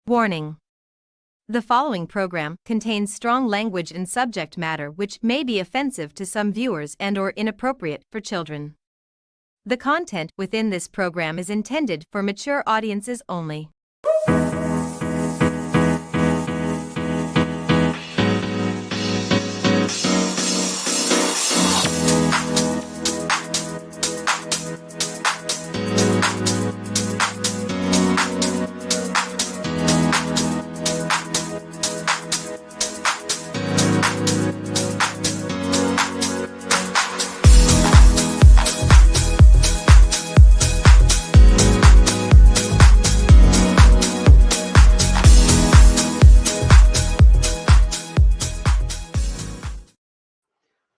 Warning. The following program contains strong language and subject matter which may be offensive to some viewers and/or inappropriate for children. The content within this program is intended for mature audiences only.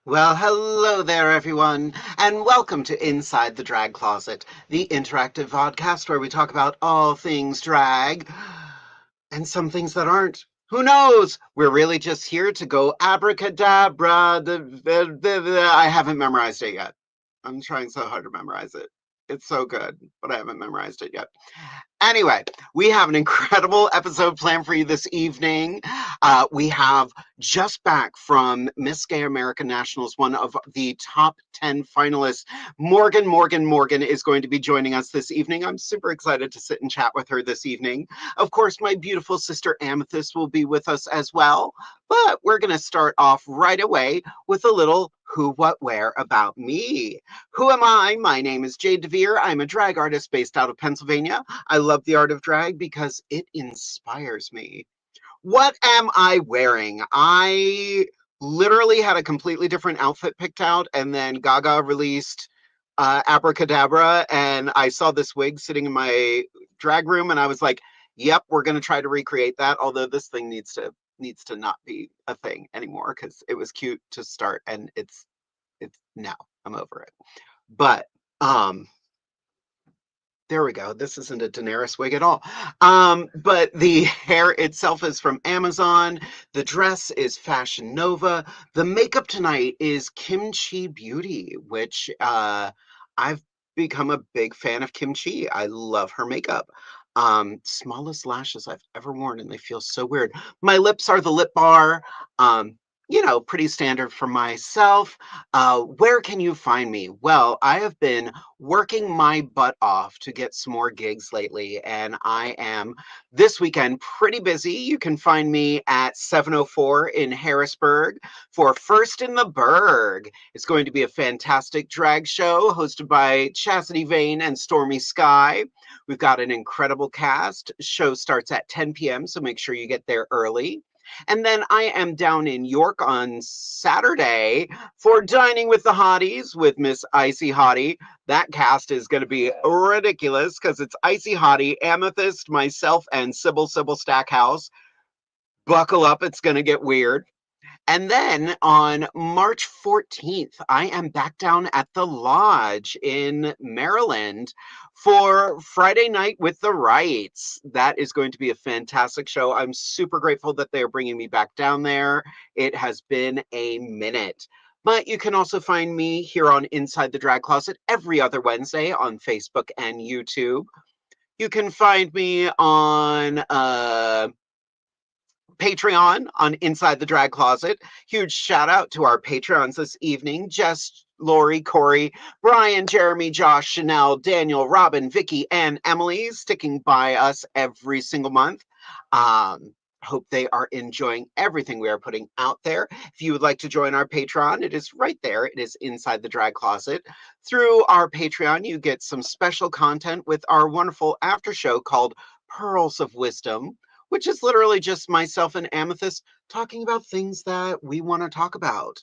Well, hello there, everyone, and welcome to Inside the Drag Closet, the interactive podcast where we talk about all things drag and some things that aren't. Who knows? We're really just here to go abracadabra. I haven't memorized it yet. I'm trying so hard to memorize it. It's so good, but I haven't memorized it yet. Anyway, we have an incredible episode planned for you this evening. We have just back from Miss Gay America Nationals, one of the top 10 finalists. Morgan is going to be joining us this evening. I'm super excited to sit and chat with her this evening. Of course, my beautiful sister Amethyst will be with us as well. But we're going to start off right away with a little who, what, where about me. Who am I? My name is Jade DeVere. I'm a drag artist based out of Pennsylvania. I love the art of drag because it inspires me. What am I wearing? I literally had a completely different outfit picked out, and then Gaga released Abracadabra, and I saw this wig sitting in my drag room, and I was like, yep, we're going to try to recreate that, although this thing needs to not be a thing anymore because it was cute to start, and it's now I'm over it. But there we go. This isn't a Daenerys wig at all. But the hair itself is from Amazon. The dress is Fashion Nova. The makeup tonight is Kimchi Beauty, which I've become a big fan of Kimchi. I love her makeup. Smallest lashes I've ever worn, and they feel so weird. My lips are the Lip Bar. Pretty standard for myself. Where can you find me? Well, I have been working my butt off to get some more gigs lately, and I am this weekend pretty busy. You can find me at 704 in Harrisburg for First in the Berg. It's going to be a fantastic drag show hosted by Chastity Vane and Stormy Sky. We've got an incredible cast. Show starts at 10 p.m., so make sure you get there early. And then I am down in York on Saturday for Dining with the Hotties with Miss Icy Hottie. That cast is going to be ridiculous because it's Icy Hottie, Amethyst, myself, and Sybil Stackhouse. Buckle up, it's going to get weird. And then on March 14th, I am back down at the Lodge in Maryland for Friday Night with the Rights. That is going to be a fantastic show. I'm super grateful that they are bringing me back down there. It has been a minute. But you can also find me here on Inside the Drag Closet every other Wednesday on Facebook and YouTube. You can find me on Patreon on Inside the Drag Closet. Huge shout out to our Patreons this evening. Jess, Lori, Corey, Brian, Jeremy, Josh, Chanel, Daniel, Robin, Vicky, and Emily sticking by us every single month. Hope they are enjoying everything we are putting out there. If you would like to join our Patreon, it is right there. It is Inside the Drag Closet. Through our Patreon, you get some special content with our wonderful after show called Pearls of Wisdom, which is literally just myself and Amethyst talking about things that we want to talk about.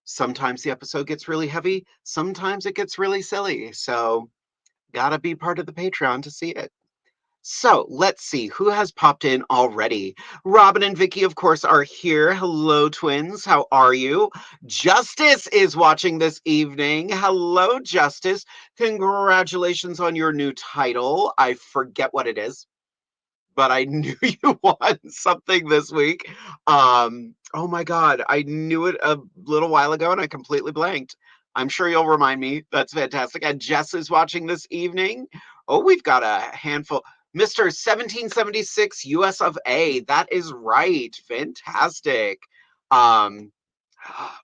Sometimes the episode gets really heavy. Sometimes it gets really silly. So gotta be part of the Patreon to see it. So let's see who has popped in already. Robin and Vicky, of course, are here. Hello, twins. How are you? Justice is watching this evening. Hello, Justice. Congratulations on your new title. I forget what it is, but I knew you won something this week. Oh my God, I knew it a little while ago and I completely blanked. I'm sure you'll remind me. That's fantastic. And Jess is watching this evening. Oh, we've got a handful. Mr. 1776 US of A. That is right. Fantastic. Um,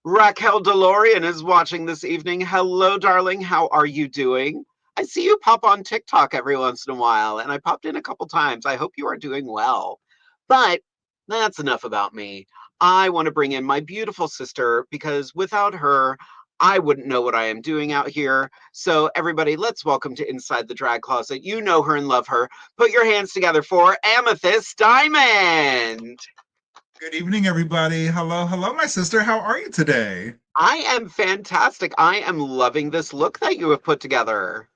Raquel DeLorean is watching this evening. Hello, darling. How are you doing? I see you pop on TikTok every once in a while, and I popped in a couple times. I hope you are doing well. But that's enough about me. I want to bring in my beautiful sister because without her, I wouldn't know what I am doing out here. So, everybody, let's welcome to Inside the Drag Closet. You know her and love her. Put your hands together for Amethyst Diamond. Good evening, everybody. Hello, hello, my sister. How are you today? I am fantastic. I am loving this look that you have put together.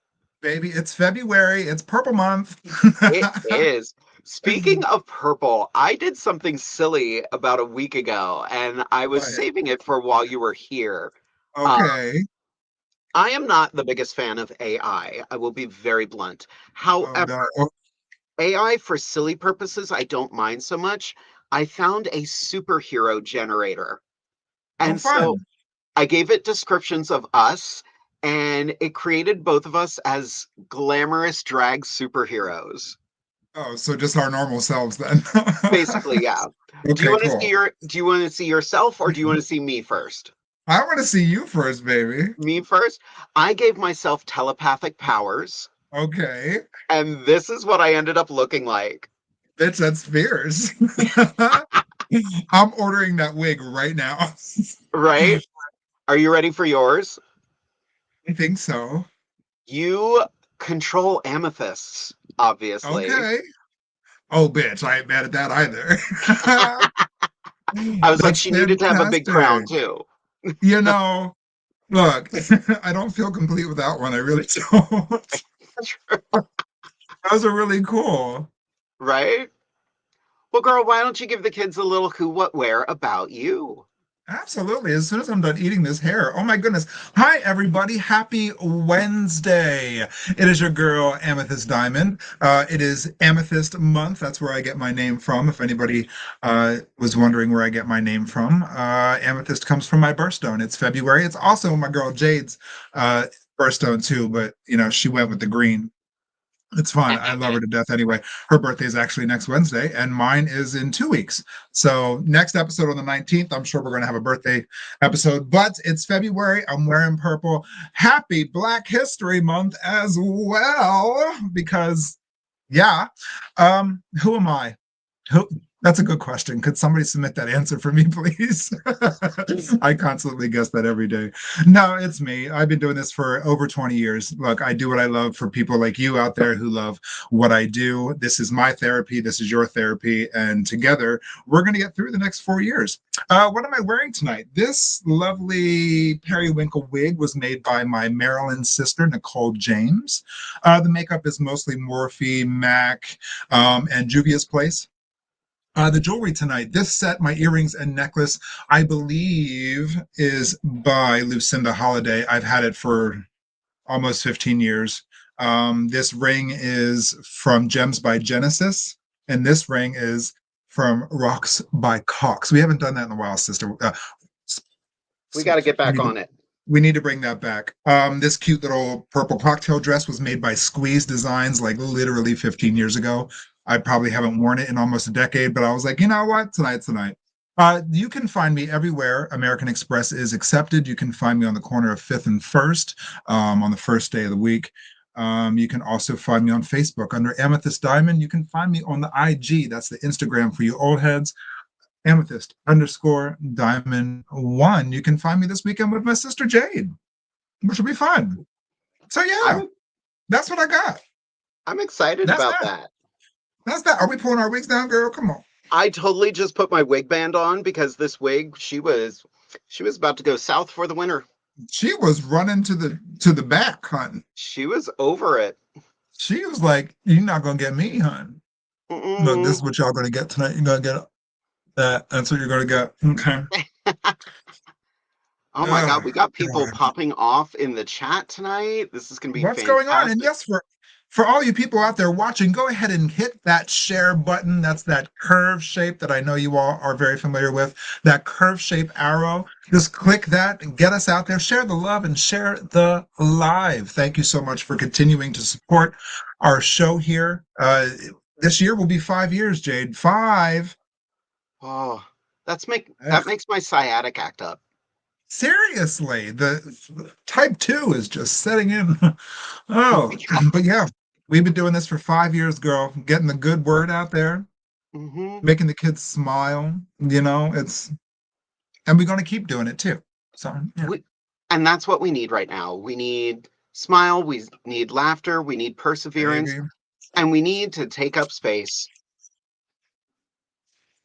Baby, it's February. It's Purple Month. It is. Speaking of purple, I did something silly about a week ago, and I was What? saving it for while you were here. Uh, Okay. I am not the biggest fan of AI. I will be very blunt. Oh, However, no. Oh, AI for silly purposes, I don't mind so much. I found a superhero generator. oh, And so fun. I gave it descriptions of us, and it created both of us as glamorous drag superheroes. Oh, so just our normal selves then. Basically, yeah. Okay, cool. Do you want to see yourself or do you want to see me first? I want to see you first, baby. Me first? I gave myself telepathic powers, Okay. and this is what I ended up looking like. Bitch, that's fierce. I'm ordering that wig right now. Right? Are you ready for yours? I think so. You control amethysts, obviously. Okay. Oh, bitch, I ain't mad at that either. I was like, That's she needed to have a big crown fantastic. too. You know, look, I don't feel complete without one. I really don't. Those are really cool. Right? Well, girl, why don't you give the kids a little who, what, where about you? Absolutely. As soon as I'm done eating this hair, oh my goodness. Hi, everybody. Happy Wednesday. It is your girl, Amethyst Diamond. It is Amethyst month. That's where I get my name from. If anybody was wondering where I get my name from, Amethyst comes from my birthstone. It's February. It's also my girl Jade's birthstone, too, but she went with the green. It's fine. I love her to death anyway. Her birthday is actually next Wednesday, and mine is in 2 weeks. So, next episode on the 19th, I'm sure we're going to have a birthday episode, but it's February. I'm wearing purple. Happy Black History Month as well, because, yeah, who am I? Who, that's a good question. Could somebody submit that answer for me, please? I constantly guess that every day. No, it's me. I've been doing this for over 20 years. Look, I do what I love for people like you out there who love what I do. This is my therapy. This is your therapy. And together, we're going to get through the next 4 years. What am I wearing tonight? This lovely periwinkle wig was made by my Maryland sister, Nicole James. The makeup is mostly Morphe, MAC, and Juvia's Place. The jewelry tonight, this set, my earrings and necklace, I believe is by Lucinda Holliday. I've had it for almost 15 years. This ring is from Gems by Genesis, and this ring is from Rocks by Cox. We haven't done that in a while, sister. We got to get We back need to, on it. we need to bring that back. This cute little purple cocktail dress was made by Squeeze Designs like literally 15 years ago. I probably haven't worn it in almost a decade, but I was like, you know what? Tonight's the night. You can find me everywhere American Express is accepted. You can find me on the corner of 5th and 1st on the first day of the week. You can also find me on Facebook under Amethyst Diamond. You can find me on the IG. That's the Instagram for you old heads. Amethyst underscore Diamond 1. You can find me this weekend with my sister Jade, which will be fun. So yeah, I'm that's what I got. I'm excited That's about that. that. That's that. Are we pulling our wigs down, girl? Come on. I totally just put my wig band on because this wig, she was about to go south for the winter. She was running to the back, hun. She was over it. She was like, "You're not gonna get me, hun. Look, this Mm-mm. is what y'all gonna get tonight. You're gonna get that. That's what you're gonna get." Okay. Oh my God, Oh we got people God. popping off in the chat tonight. This is going to be What's going on? And fantastic. yes, for all you people out there watching, go ahead and hit that share button. That's that curve shape that I know you all are very familiar with. That curve shape arrow. Just click that and get us out there. Share the love and share the live. Thank you so much for continuing to support our show here. This year will be 5 years, Jade. 5. Oh, that Ugh. makes my sciatic act up. Seriously, the type 2 is just setting in. Oh, but yeah, we've been doing this for 5 years, girl. Getting the good word out there, Hmm. making the kids smile. And we're going to keep doing it too. So, yeah. And that's what we need right now. We need smile, we need laughter, we need perseverance, Baby. and we need to take up space.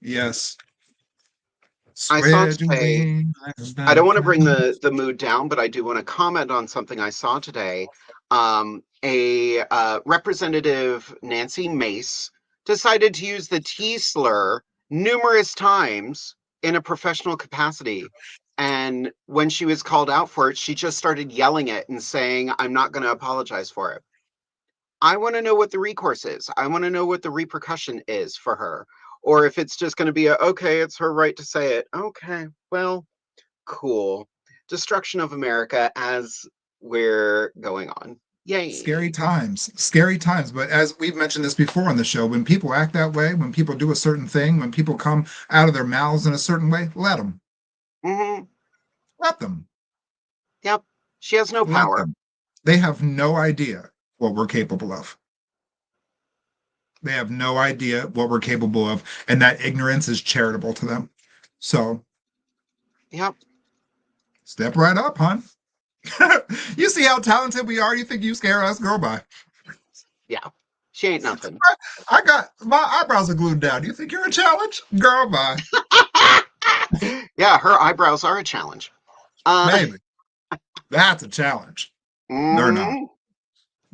Yes. I saw Spread your today, wings like a I don't want to butterfly. bring the mood down, but I do want to comment on something I saw today. A Representative Nancy Mace decided to use the T slur numerous times in a professional capacity. And when she was called out for it, she just started yelling it and saying, I'm not going to apologize for it. I want to know what the recourse is. I want to know what the repercussion is for her. Or if it's just going to be okay, it's her right to say it. Okay, well, cool. Destruction of America as we're going on. Scary Yay. times, scary times. But as we've mentioned this before on the show, when people act that way, when people do a certain thing, when people come out of their mouths in a certain way, let them. Hmm. Let them. Yep. She has no Let power. them. They have no idea what we're capable of. They have no idea what we're capable of, and that ignorance is charitable to them. So Yep. step right up, hon. You see how talented we are? You think you scare us? Girl, bye. Yeah. She ain't nothing. I got my eyebrows are glued down. You think you're a challenge? Girl, bye. Yeah, her eyebrows are a challenge. Maybe. That's a challenge. They're not. Mm,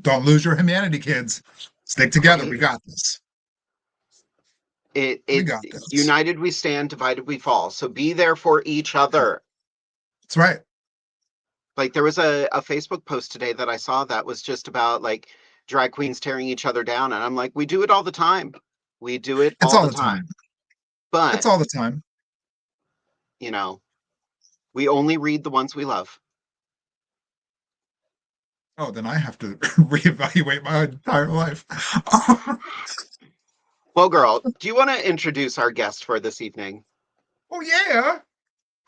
Don't lose your humanity, kids. Stick together. right. We got this. It We it got this. united we stand, divided we fall. So be there for each other. That's right. Like there was a Facebook post today that I saw that was just about like drag queens tearing each other down. And I'm like, we do it all the time. We do it It's all all the the time. time. It's But, all the time. you know, we only read the ones we love. Oh, then I have to reevaluate my entire life. Well, girl, do you want to introduce our guest for this evening? Oh, yeah.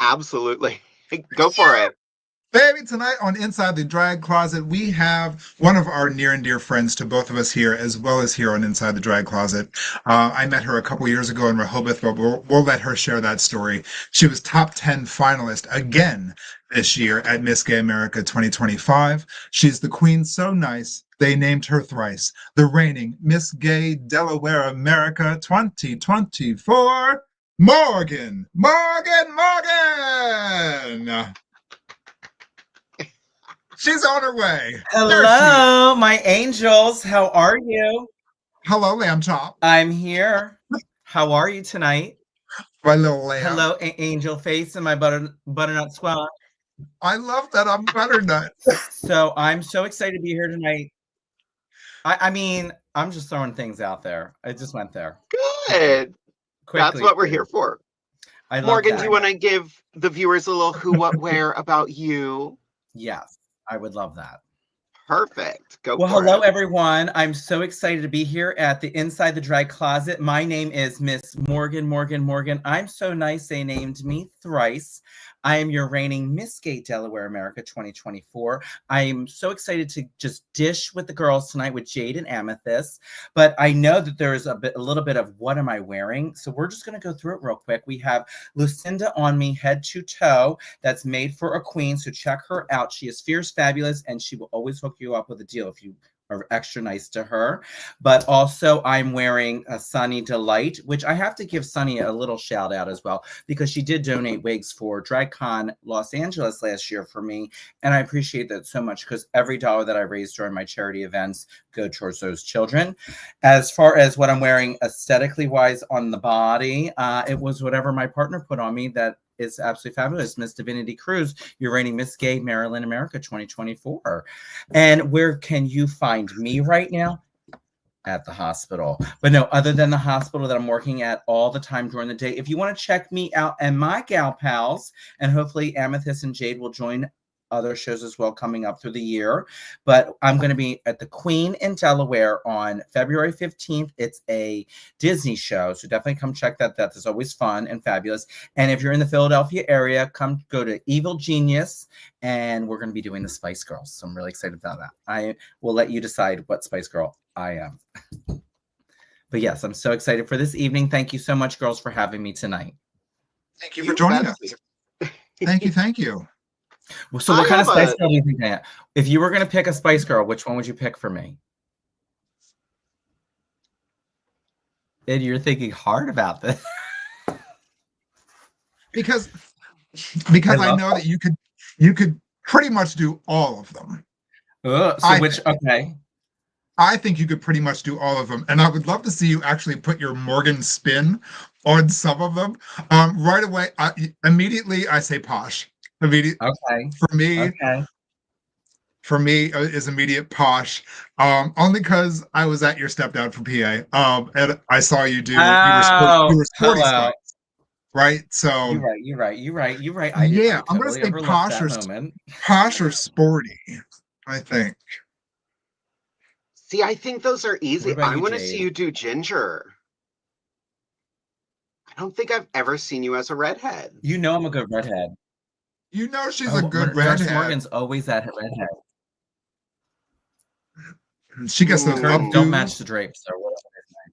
Absolutely. Go for it. Baby, tonight on Inside the Drag Closet, we have one of our near and dear friends to both of us here, as well as here on Inside the Drag Closet. I met her a couple years ago in Rehoboth, but we'll let her share that story. She was top 10 finalist again this year at Miss Gay America 2025. She's the queen so nice, they named her thrice, the reigning Miss Gay Delaware America 2024, Morgan. Morgan, Morgan! She's on her way. There she is. Hello, my angels. How are you? Hello, lamb chop. I'm here. How are you tonight? My little lamb. Hello, Angel Face and my butternut squash. I love that I'm butternut. So I'm so excited to be here tonight. I mean, I'm just throwing things out there. I just went there. Good. That's Quickly. what we're here for. I love Morgan, that. do you want to give the viewers a little who, what, where about you? Yes, I would love that. Perfect. Go Well, for hello, it. everyone. I'm so excited to be here at the Inside the Drag Closet. My name is Miss Morgan. I'm so nice they named me thrice. I am your reigning Miss Gay Delaware America 2024. I am so excited to just dish with the girls tonight with Jade and Amethyst. But I know that there is a little bit of what am I wearing? So we're just going to go through it real quick. We have Lucinda on me head to toe. That's made for a queen. So check her out. She is fierce, fabulous, and she will always hook you up with a deal if you are extra nice to her. But also I'm wearing a Sunny Delight, which I have to give Sunny a little shout out as well, because she did donate wigs for DragCon Los Angeles last year for me. And I appreciate that so much because every dollar that I raise during my charity events go towards those children. As far as what I'm wearing aesthetically wise on the body, it was whatever my partner put on me that is absolutely fabulous. Miss Divinity Cruz, you're reigning Miss Gay Maryland America 2024. And where can you find me right now? At the hospital. But no, other than the hospital that I'm working at all the time during the day. If you want to check me out and my gal pals, and hopefully Amethyst and Jade will join other shows as well coming up through the year. But I'm going to be at the Queen in Delaware on February 15th. It's a Disney show, so definitely come check that. That is always fun and fabulous. And if you're in the Philadelphia area, come go to Evil Genius, and we're going to be doing the Spice Girls. So I'm really excited about that. I will let you decide what Spice Girl I am. But yes, I'm so excited for this evening. Thank you so much, girls, for having me tonight. Thank you for joining us. Thank you. Thank you. So what kind of Spice Girl do you think I am? If you were going to pick a Spice Girl, which one would you pick for me? And you're thinking hard about this. Because I know that you could pretty much do all of them. Okay. I think you could pretty much do all of them. And I would love to see you actually put your Morgan spin on some of them. Right away, immediately I say Posh. Immediate. Okay. For me is immediate Posh. Only because I was at your step down from PA. And I saw you do. You were sporty Spice, right? So you're right. I'm gonna say Posh or sporty. I think. See, I think those are easy. I want to Jade? see you do Ginger. I don't think I've ever seen you as a redhead. You know I'm a good redhead. You know she's a good redhead. Morgan's always that redhead. She gets the don't match the drapes or whatever they say.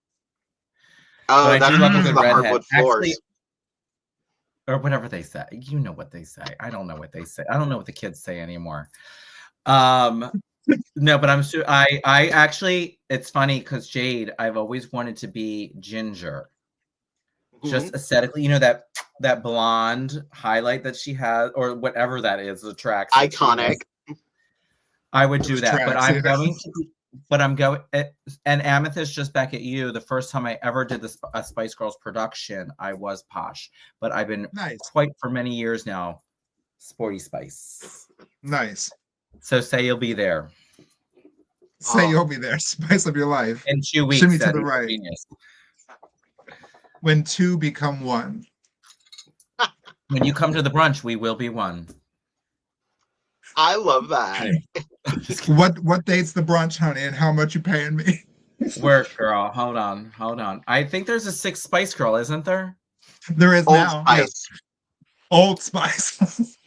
Oh, but that's because of the hardwood floors. Actually, or whatever they say. You know what they say. I don't know what they say. I don't know what the kids say anymore. No, but I actually, it's funny because Jade, I've always wanted to be Ginger. Just aesthetically, you know, that blonde highlight that she has, or whatever that is, the tracks. Iconic. I would do that, but I'm going, and Amethyst, just back at you, the first time I ever did a Spice Girls production, I was Posh, but I've been quite for many years now, Sporty Spice. Nice. So say you'll be there. Say you'll be there. Spice of your life. In 2 weeks. Shimmy to the right. Genius. When two become one. When you come to the brunch, we will be one. I love that. What date's the brunch, honey, and how much you paying me? Work, girl. Hold on. I think there's a 6th Spice Girl, isn't there? There is Old now. Spice. Yes. Old Spice.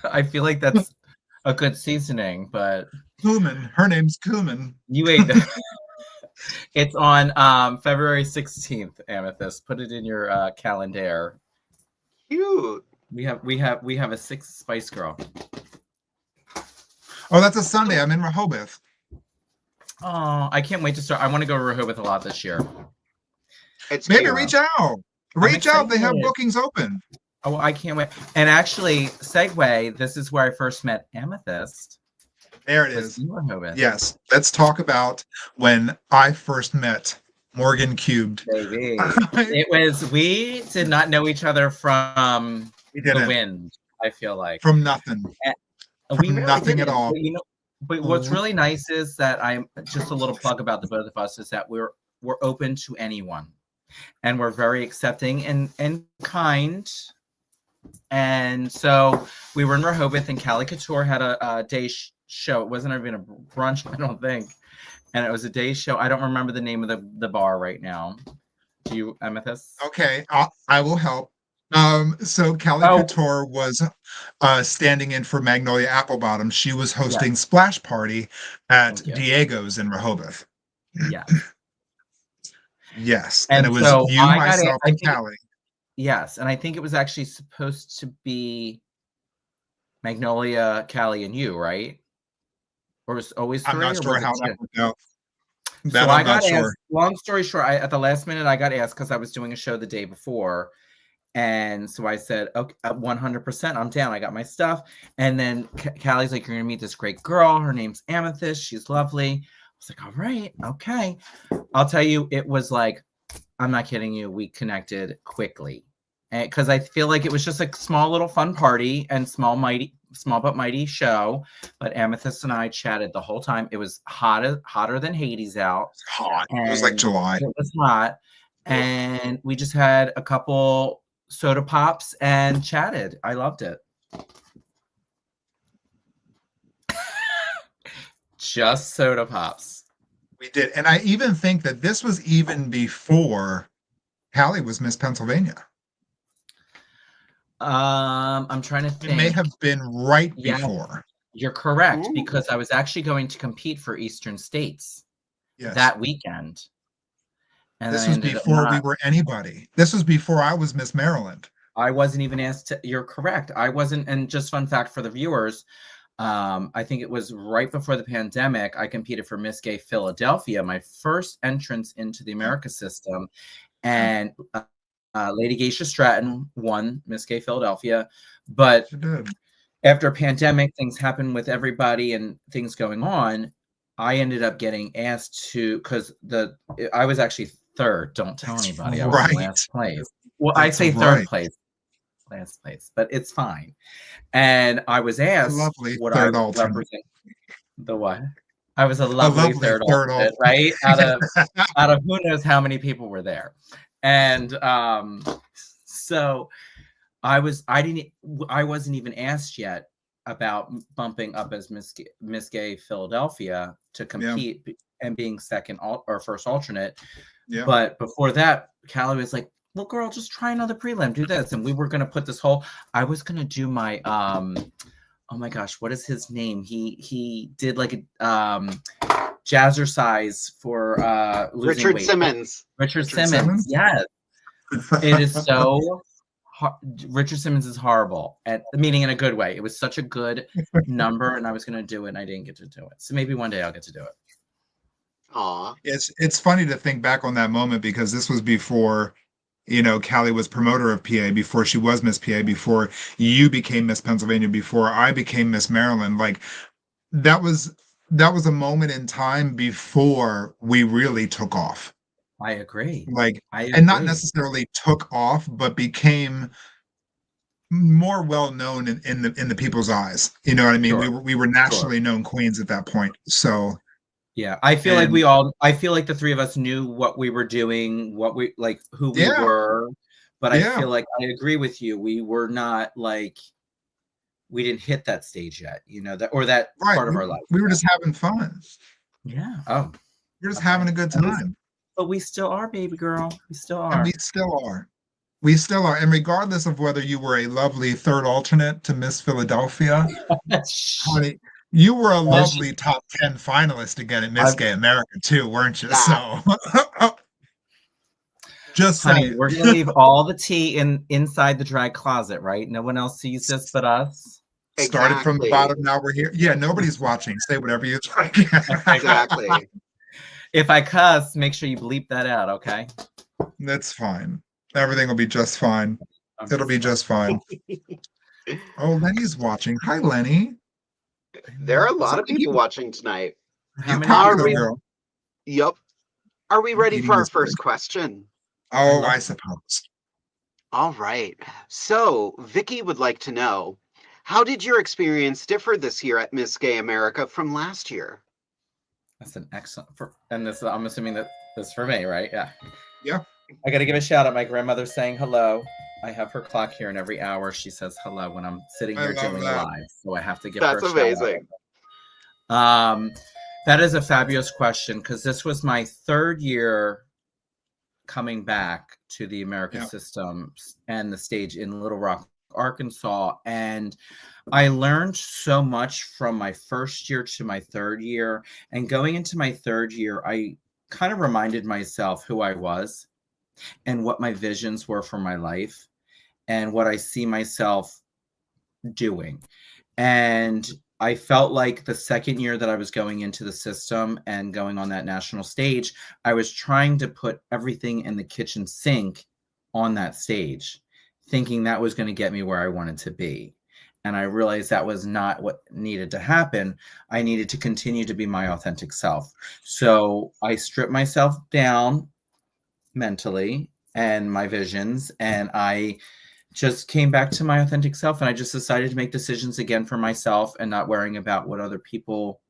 I feel like that's a good seasoning, but Cumin. Her name's Cumin. You ate that. It's on February 16th, Amethyst. Put it in your calendar. Cute. We have a 6th Spice Girl. Oh, that's a Sunday. I'm in Rehoboth. Oh, I can't wait to start. I want to go to Rehoboth a lot this year. Maybe reach out. Reach out. They have bookings open. Oh, I can't wait. And actually, segue, this is where I first met Amethyst. There it is. Yes. Let's talk about when I first met Morgan Cubed. Baby. We did not know each other from the wind, I feel like. From nothing. Nothing at all. But what's really nice is that I'm just a little plug about the both of us is that we're open to anyone. And we're very accepting and kind. And so we were in Rehoboth, and Callie Couture had a day show. It wasn't even a brunch, I don't think. And it was a day show. I don't remember the name of the bar right now. Do you, Amethyst? Okay, I will help. So Callie Couture was standing in for Magnolia Applebottom. She was hosting Splash Party at Diego's in Rehoboth. Yeah. Yes. And it was you, myself, and Callie. Yes, and I think it was actually supposed to be Magnolia, Callie, and you, right? Or was always 3? I'm not sure how that worked out. So I got asked, long story short, at the last minute, I got asked because I was doing a show the day before. And so I said, okay, 100%, I'm down. I got my stuff. And then Callie's like, you're going to meet this great girl. Her name's Amethyst. She's lovely. I was like, all right, okay. I'll tell you, it was like, I'm not kidding you. We connected quickly. Because I feel like it was just a small little fun party and small but mighty show. But Amethyst and I chatted the whole time. It was hotter than Hades out. Hot. It was like July. It was hot. And we just had a couple soda pops and chatted. I loved it. Just soda pops. We did. And I even think that this was even before Callie was Miss Pennsylvania. I'm trying to think. It may have been right before. You're correct, Ooh. because I was actually going to compete for Eastern States Yes. that weekend. And This then I was ended up before not. we were anybody. This was before I was Miss Maryland. I wasn't even asked to. You're correct. I wasn't. And just fun fact for the viewers, I think it was right before the pandemic. I competed for Miss Gay Philadelphia, my first entrance into the America system, and Lady Geisha Stratton won Miss Gay Philadelphia. But She did. after a pandemic, things happened with everybody and things going on. I ended up getting asked to, because I was actually third. Don't tell That's anybody. I was in right. last place. Well, That's I say third right. place, last place, but it's fine. And I was asked lovely what third I would alternate. represent. The what? I was a lovely third alternate, alternate. right? Out of who knows how many people were there. And so I wasn't even asked yet about bumping up as Miss Gay Philadelphia to compete and being second or first alternate. Yeah. But before that, Callie was like, well, girl, just try another prelim, do this. And we were going to put this whole, I was going to do my, oh my gosh, what is his name? He did like a jazzercise for losing Richard weight. Simmons. Richard Simmons. Yes. It is so Richard Simmons is horrible, meaning in a good way. It was such a good number, and I was going to do it, and I didn't get to do it. So maybe one day I'll get to do it. Aw. It's funny to think back on that moment, because this was before, Callie was promoter of PA, before she was Miss PA, before you became Miss Pennsylvania, before I became Miss Maryland. Like that was a moment in time before we really took off. I agree. And not necessarily took off, but became more well known in the people's eyes. You know what I mean? Sure. We were nationally known queens at that point. So yeah, I feel like I feel like the three of us knew what we were doing, who we were. But I feel like I agree with you. We were not we didn't hit that stage yet, that part of our life. We were just having fun. Yeah. Oh, we're just having a good time. But we still are, baby girl. We still are. And we still are. We still are. And regardless of whether you were a lovely third alternate to Miss Philadelphia, honey, you were a lovely top 10 finalist again at Miss Gay America too, weren't you? So just honey, saying. we're gonna leave all the tea inside the drag closet, right? No one else sees this but us. Exactly. Started from the bottom, now we're here. Yeah, nobody's watching. Say whatever you like. Exactly. If I cuss, make sure you bleep that out, okay? That's fine. Everything will be just fine. It'll be just fine. Oh, Lenny's watching. Hi, Lenny. There are a lot of people watching tonight. How many are we? Girl? Yep. Are we ready for our first question? Oh, I suppose. All right. So, Vicky would like to know, how did your experience differ this year at Miss Gay America from last year? That's an excellent, and this, I'm assuming that this is for me, right? Yeah. Yeah. I got to give a shout out. My grandmother's saying hello. I have her clock here, and every hour she says hello when I'm sitting here doing live. So I have to give her a shout out. That's amazing. That is a fabulous question, because this was my third year coming back to the American system and the stage in Little Rock, Arkansas. And I learned so much from my first year to my third year. And going into my third year, I kind of reminded myself who I was and what my visions were for my life and what I see myself doing. And I felt like the second year that I was going into the system and going on that national stage, I was trying to put everything in the kitchen sink on that stage, thinking that was going to get me where I wanted to be. And I realized that was not what needed to happen. I needed to continue to be my authentic self. So I stripped myself down mentally and my visions, and I just came back to my authentic self, and I just decided to make decisions again for myself and not worrying about what other people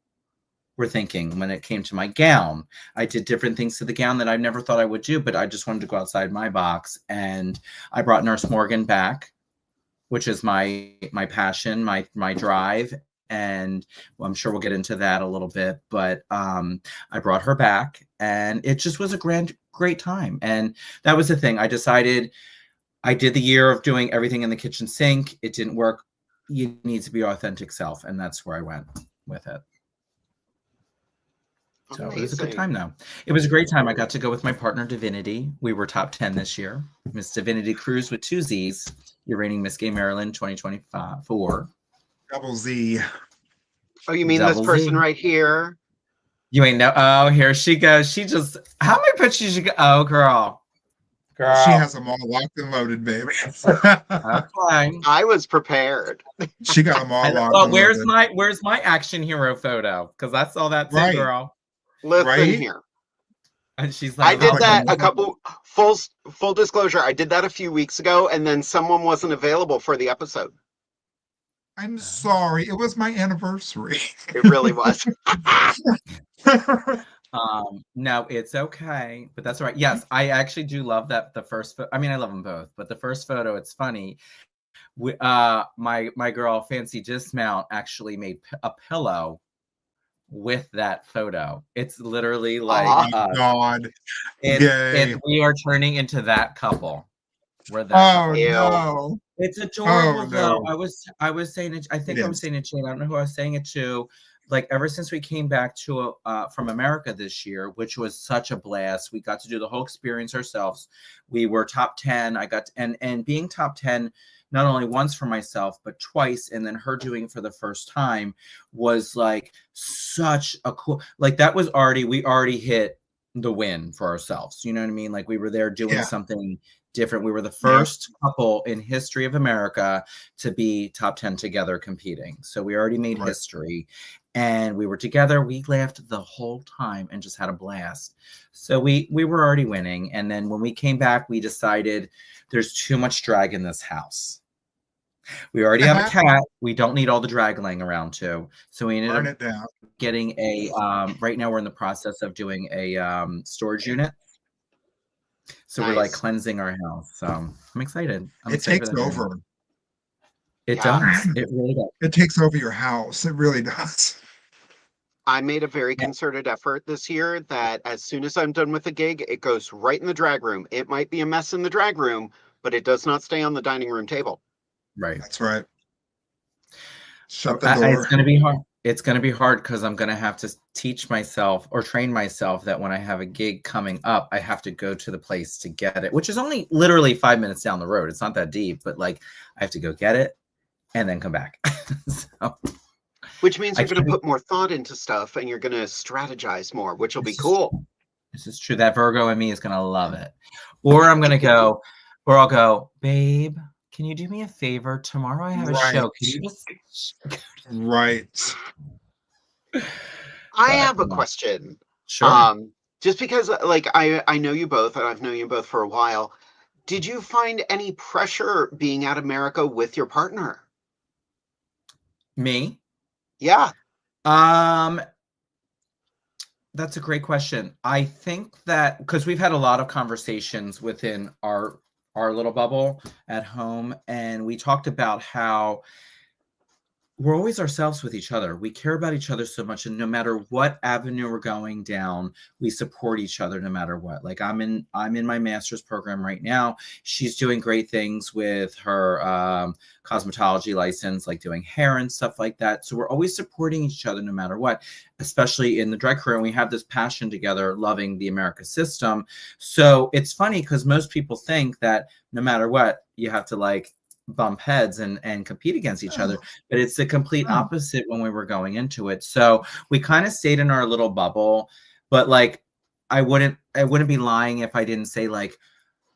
were thinking. When it came to my gown, I did different things to the gown that I never thought I would do, but I just wanted to go outside my box. And I brought Nurse Morgan back, which is my passion, my drive. and well, I'm sure we'll get into that a little bit, but I brought her back, and it just was a great time. And that was the thing. I decided I did the year of doing everything in the kitchen sink. It didn't work. You need to be your authentic self, and that's where I went with it. So it was a good time, though. It was a great time. I got to go with my partner, Divinity. We were top 10 this year. Miss Divinity Cruise with 2 Z's. You're reigning Miss Gay Maryland 2024. Double Z. Oh, you mean Double this person Z. right here? You ain't know. Oh, here she goes. She just, how many pictures you got? Oh, girl. She has them all locked and loaded, baby. Okay. I was prepared. She got them all locked and where's loaded. where's my action hero photo? Because I saw that too, Right. girl. Listen here. And she's like, I did that a couple, full disclosure, I did that a few weeks ago, and then someone wasn't available for the episode. I'm sorry. It was my anniversary. It really was. No, it's okay, but that's all right. Yes, I actually do love that the first I mean, I love them both, but the first photo, it's funny. My girl Fancy Dismount actually made a pillow with that photo. It's literally like, oh my God. We are turning into that couple. We're that Oh couple. no. It's adorable though. No. I was saying it, I think I was saying it to you. I don't know who I was saying it to. Like ever since we came back to from America this year, which was such a blast. We got to do the whole experience ourselves. We were top 10. I got to, and being top 10 not only once for myself, but twice, and then her doing it for the first time was like such a cool, like that was we already hit the win for ourselves. You know what I mean? Like we were there doing something different. We were the first couple in history of America to be top 10 together competing. So we already made history, and we were together. We laughed the whole time and just had a blast. So we were already winning. And then when we came back, we decided there's too much drag in this house. We already have a cat. We don't need all the drag laying around too. So we ended up getting a, right now we're in the process of doing a storage unit. So we're like cleansing our house. So I'm excited. It takes over. It does. It really does. It takes over your house. It really does. I made a very concerted effort this year that as soon as I'm done with the gig, it goes right in the drag room. It might be a mess in the drag room, but it does not stay on the dining room table. Right. That's right. Shut the door. It's going to be hard. It's going to be hard because I'm going to have to teach myself or train myself that when I have a gig coming up, I have to go to the place to get it, which is only literally 5 minutes down the road. It's not that deep, but like I have to go get it and then come back. So, which means you're going to put more thought into stuff and you're going to strategize more, which will be cool. This is true. That Virgo in me is going to love it. Or I'm going to go, or I'll go, babe, can you do me a favor? Tomorrow I have a show. Can you just... Right. I have a question. Sure. Just because like I know you both, and I've known you both for a while. Did you find any pressure being out of America with your partner? Me? Yeah. That's a great question. I think that because we've had a lot of conversations within our little bubble at home, and we talked about how we're always ourselves with each other. We care about each other so much, and no matter what avenue we're going down, we support each other no matter what. Like I'm in my master's program right now. She's doing great things with her cosmetology license, like doing hair and stuff like that. So we're always supporting each other no matter what, especially in the drag career. And we have this passion together, loving the America system. So it's funny because most people think that no matter what, you have to like bump heads and compete against each other, but it's the complete opposite when we were going into it. So we kind of stayed in our little bubble, but like I wouldn't be lying if I didn't say like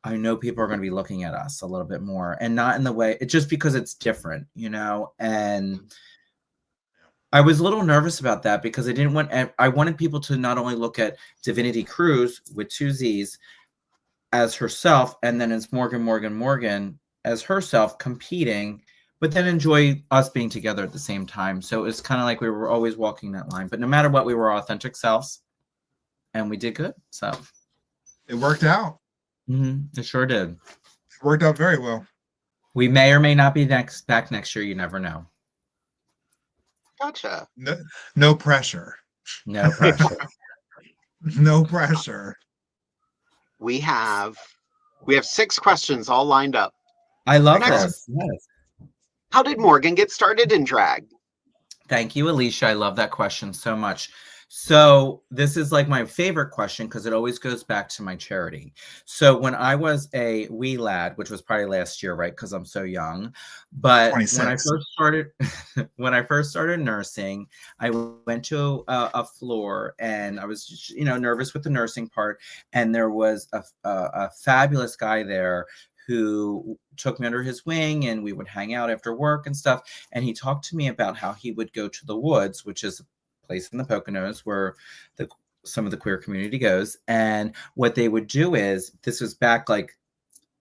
I know people are going to be looking at us a little bit more, and not in the way it's just because it's different, you know. And I was a little nervous about that because I wanted people to not only look at Divinity Cruz with 2 Z's as herself, and then it's Morgan as herself competing, but then enjoy us being together at the same time. So it's kind of like we were always walking that line, but no matter what, we were authentic selves and we did good. So it worked out. It sure did. It worked out very well. We may or may not be back next year. You never know. Gotcha. No, no pressure. No pressure. No pressure. We have 6 questions all lined up. I love Next, this. Yes. how did Morgan get started in drag? Thank you, Alicia. I love that question so much. So this is like my favorite question because it always goes back to my charity. So when I was a wee lad, which was probably last year, right? Because I'm so young. But 26. when I first started, when I first started nursing, I went to a floor and I was just, nervous with the nursing part. And there was a fabulous guy there who took me under his wing, and we would hang out after work and stuff. And he talked to me about how he would go to the woods, which is a place in the Poconos where some of the queer community goes. And what they would do is, this was back like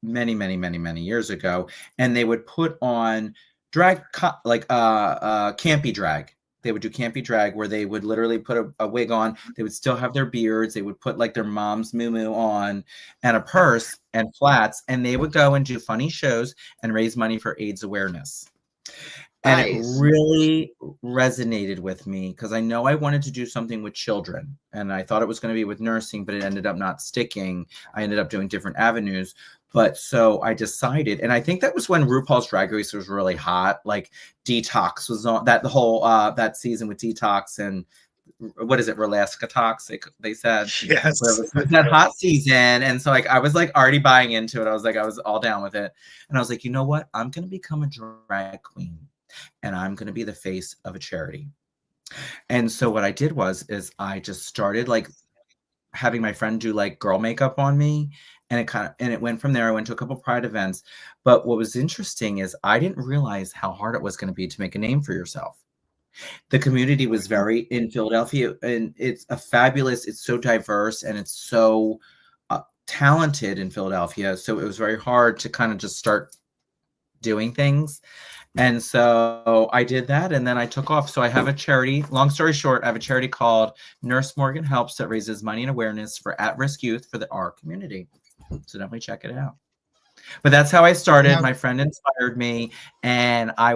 many, many, many, many years ago, and they would put on drag, like campy drag. They would do campy drag where they would literally put a wig on. They would still have their beards. They would put like their mom's moo on and a purse and flats, and they would go and do funny shows and raise money for AIDS awareness. And it Nice. really resonated with me because I know I wanted to do something with children, and I thought it was going to be with nursing, but it ended up not sticking. I ended up doing different avenues. But so I decided, and I think that was when RuPaul's Drag Race was really hot. Like Detox was on that, the whole that season with Detox and what is it, Relaska Toxic, they said. Yes. That hot season. And so like I was like already buying into it. I was all down with it. And I was like, you know what? I'm gonna become a drag queen and I'm gonna be the face of a charity. And so what I did is I just started like having my friend do like girl makeup on me, and it went from there. I went to a couple Pride events, but what was interesting is I didn't realize how hard it was going to be to make a name for yourself. The community was very in Philadelphia, and it's so diverse, and it's so talented in Philadelphia. So it was very hard to kind of just start doing things. And so I did that, and then I took off. So I have a charity. Long story short, I have a charity called Nurse Morgan Helps that raises money and awareness for at-risk youth for our community. So definitely check it out. But that's how I started. My friend inspired me, and I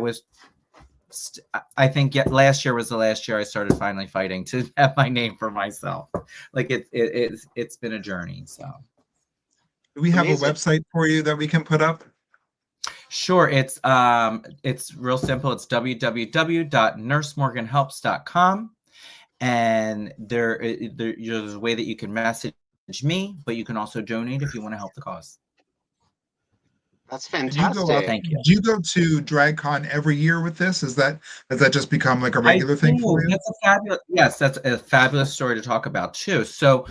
think last year was the last year I started finally fighting to have my name for myself. Like it's been a journey. So do we have Amazing. a website for you that we can put up? Sure. It's real simple. It's www.nursemorganhelps.com. And there's a way that you can message me, but you can also donate if you want to help the cause. That's fantastic. Thank you. Do you go to DragCon every year with this? Has that just become like a regular thing for you? That's a fabulous story to talk about too. So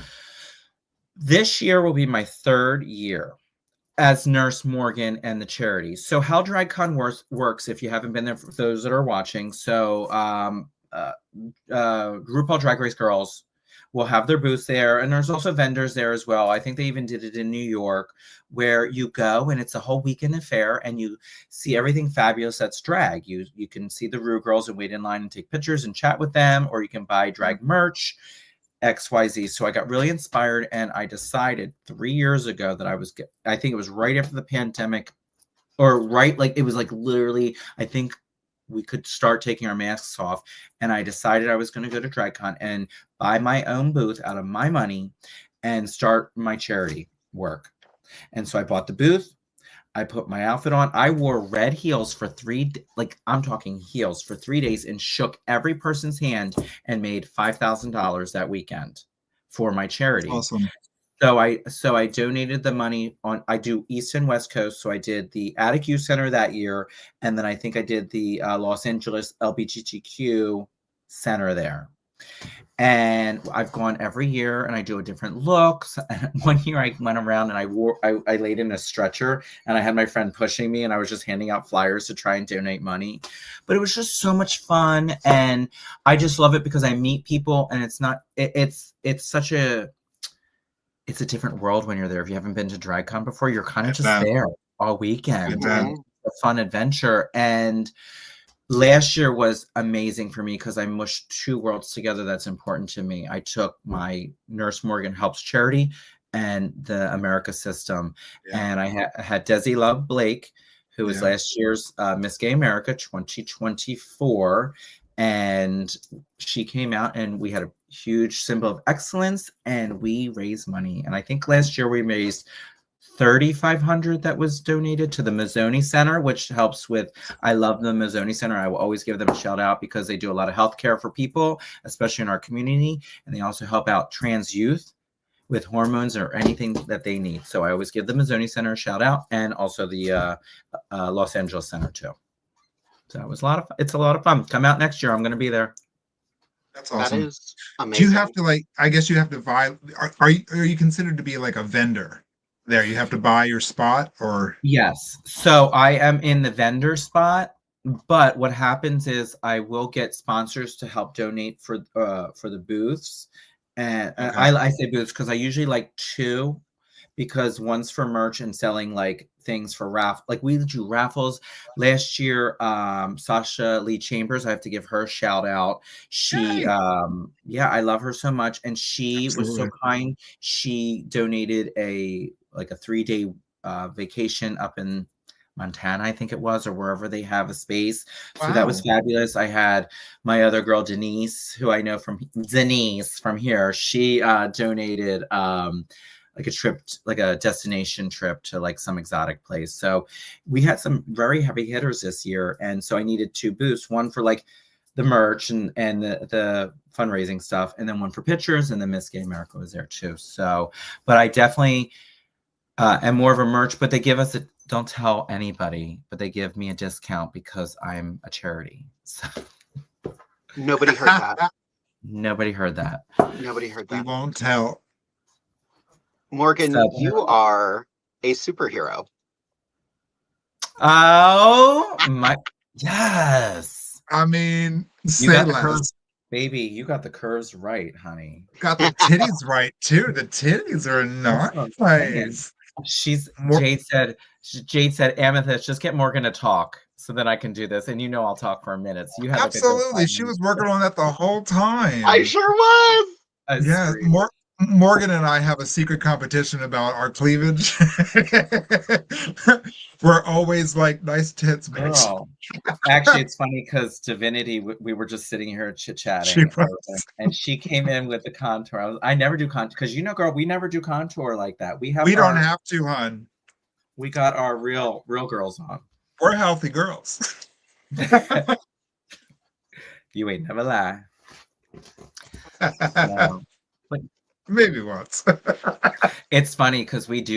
this year will be my 3rd year as Nurse Morgan and the charity. So how DragCon works, if you haven't been there, for those that are watching. So RuPaul Drag Race girls will have their booths there, and there's also vendors there as well. I think they even did it in New York, where you go and it's a whole weekend affair and you see everything fabulous that's drag. You can see the Ru girls and wait in line and take pictures and chat with them, or you can buy drag merch, XYZ. So I got really inspired, and I decided 3 years ago that I think it was right after the pandemic, or it was like literally, I think we could start taking our masks off. And I decided I was going to go to DragCon and buy my own booth out of my money and start my charity work. And so I bought the booth. I put my outfit on. I wore red heels for 3, I'm talking heels, for 3 days, and shook every person's hand and made $5,000 that weekend for my charity. Awesome. So I donated the money I do East and West Coast. So I did the Attic Youth Center that year. And then I think I did the Los Angeles LGBTQ Center there. And I've gone every year and I do a different look. So, one year I went around and I laid in a stretcher and I had my friend pushing me and I was just handing out flyers to try and donate money. But it was just so much fun. And I just love it because I meet people, and it's a different world when you're there. If you haven't been to DragCon before, you're kind of just there all weekend. And it's a fun adventure. And last year was amazing for me because I mushed 2 worlds together that's important to me. I took my Nurse Morgan Helps charity and the America system. And I had Desi Love Blake, who was last year's Miss Gay America 2024. And she came out and we had a huge symbol of excellence and we raised money. And I think last year we raised $3,500 that was donated to the Mazzoni Center, which helps with, I love the Mazzoni Center. I will always give them a shout out because they do a lot of healthcare for people, especially in our community. And they also help out trans youth with hormones or anything that they need. So I always give the Mazzoni Center a shout out, and also the Los Angeles Center too. So it's a lot of fun. Come out next year. I'm going to be there. That's awesome. That is amazing. Do you have to, like, I guess you have to buy, are you considered to be like a vendor there? You have to buy your spot, or? Yes. So I am in the vendor spot, but what happens is I will get sponsors to help donate for the booths. And Okay. I say booths because I usually like 2, because one's for merch and selling like things for raffle. Like we do raffles last year. Sasha Lee Chambers, I have to give her a shout out. She, yeah, I love her so much, and she was so kind. She donated a 3-day vacation up in Montana, I think it was, or wherever they have a space. So that was fabulous. I had my other girl, Denise, who I know from here. She donated like a trip, like a destination trip to like some exotic place. So we had some very heavy hitters this year. And so I needed 2 booths, one for like the merch and the fundraising stuff, and then one for pictures, and then Miss Gay America was there too. So, but I definitely am more of a merch, but they give us don't tell anybody, but they give me a discount because I'm a charity. So Nobody heard that. Nobody heard that. Nobody heard We that. won't tell. Morgan, So- you are a superhero. Oh my, yes. I mean, You say got the less. curves, baby. You got the curves right, honey. Got the titties right too. The titties are That's what I'm saying. nice. Jade said, Amethyst, just get Morgan to talk so that I can do this. And you know I'll talk for a minute. So you have Absolutely. She was working on that the whole time. I sure was. Yeah, Morgan and I have a secret competition about our cleavage. We're always like, nice tits, bitch. Girl. Actually, it's funny because Divinity, we were just sitting here chit-chatting. She was. And she came in with the contour. I never do contour because, you know, girl, we never do contour like that. We don't have to, hon. We got our real girls on. We're healthy girls. You ain't never lie. No. Maybe once. It's funny because that's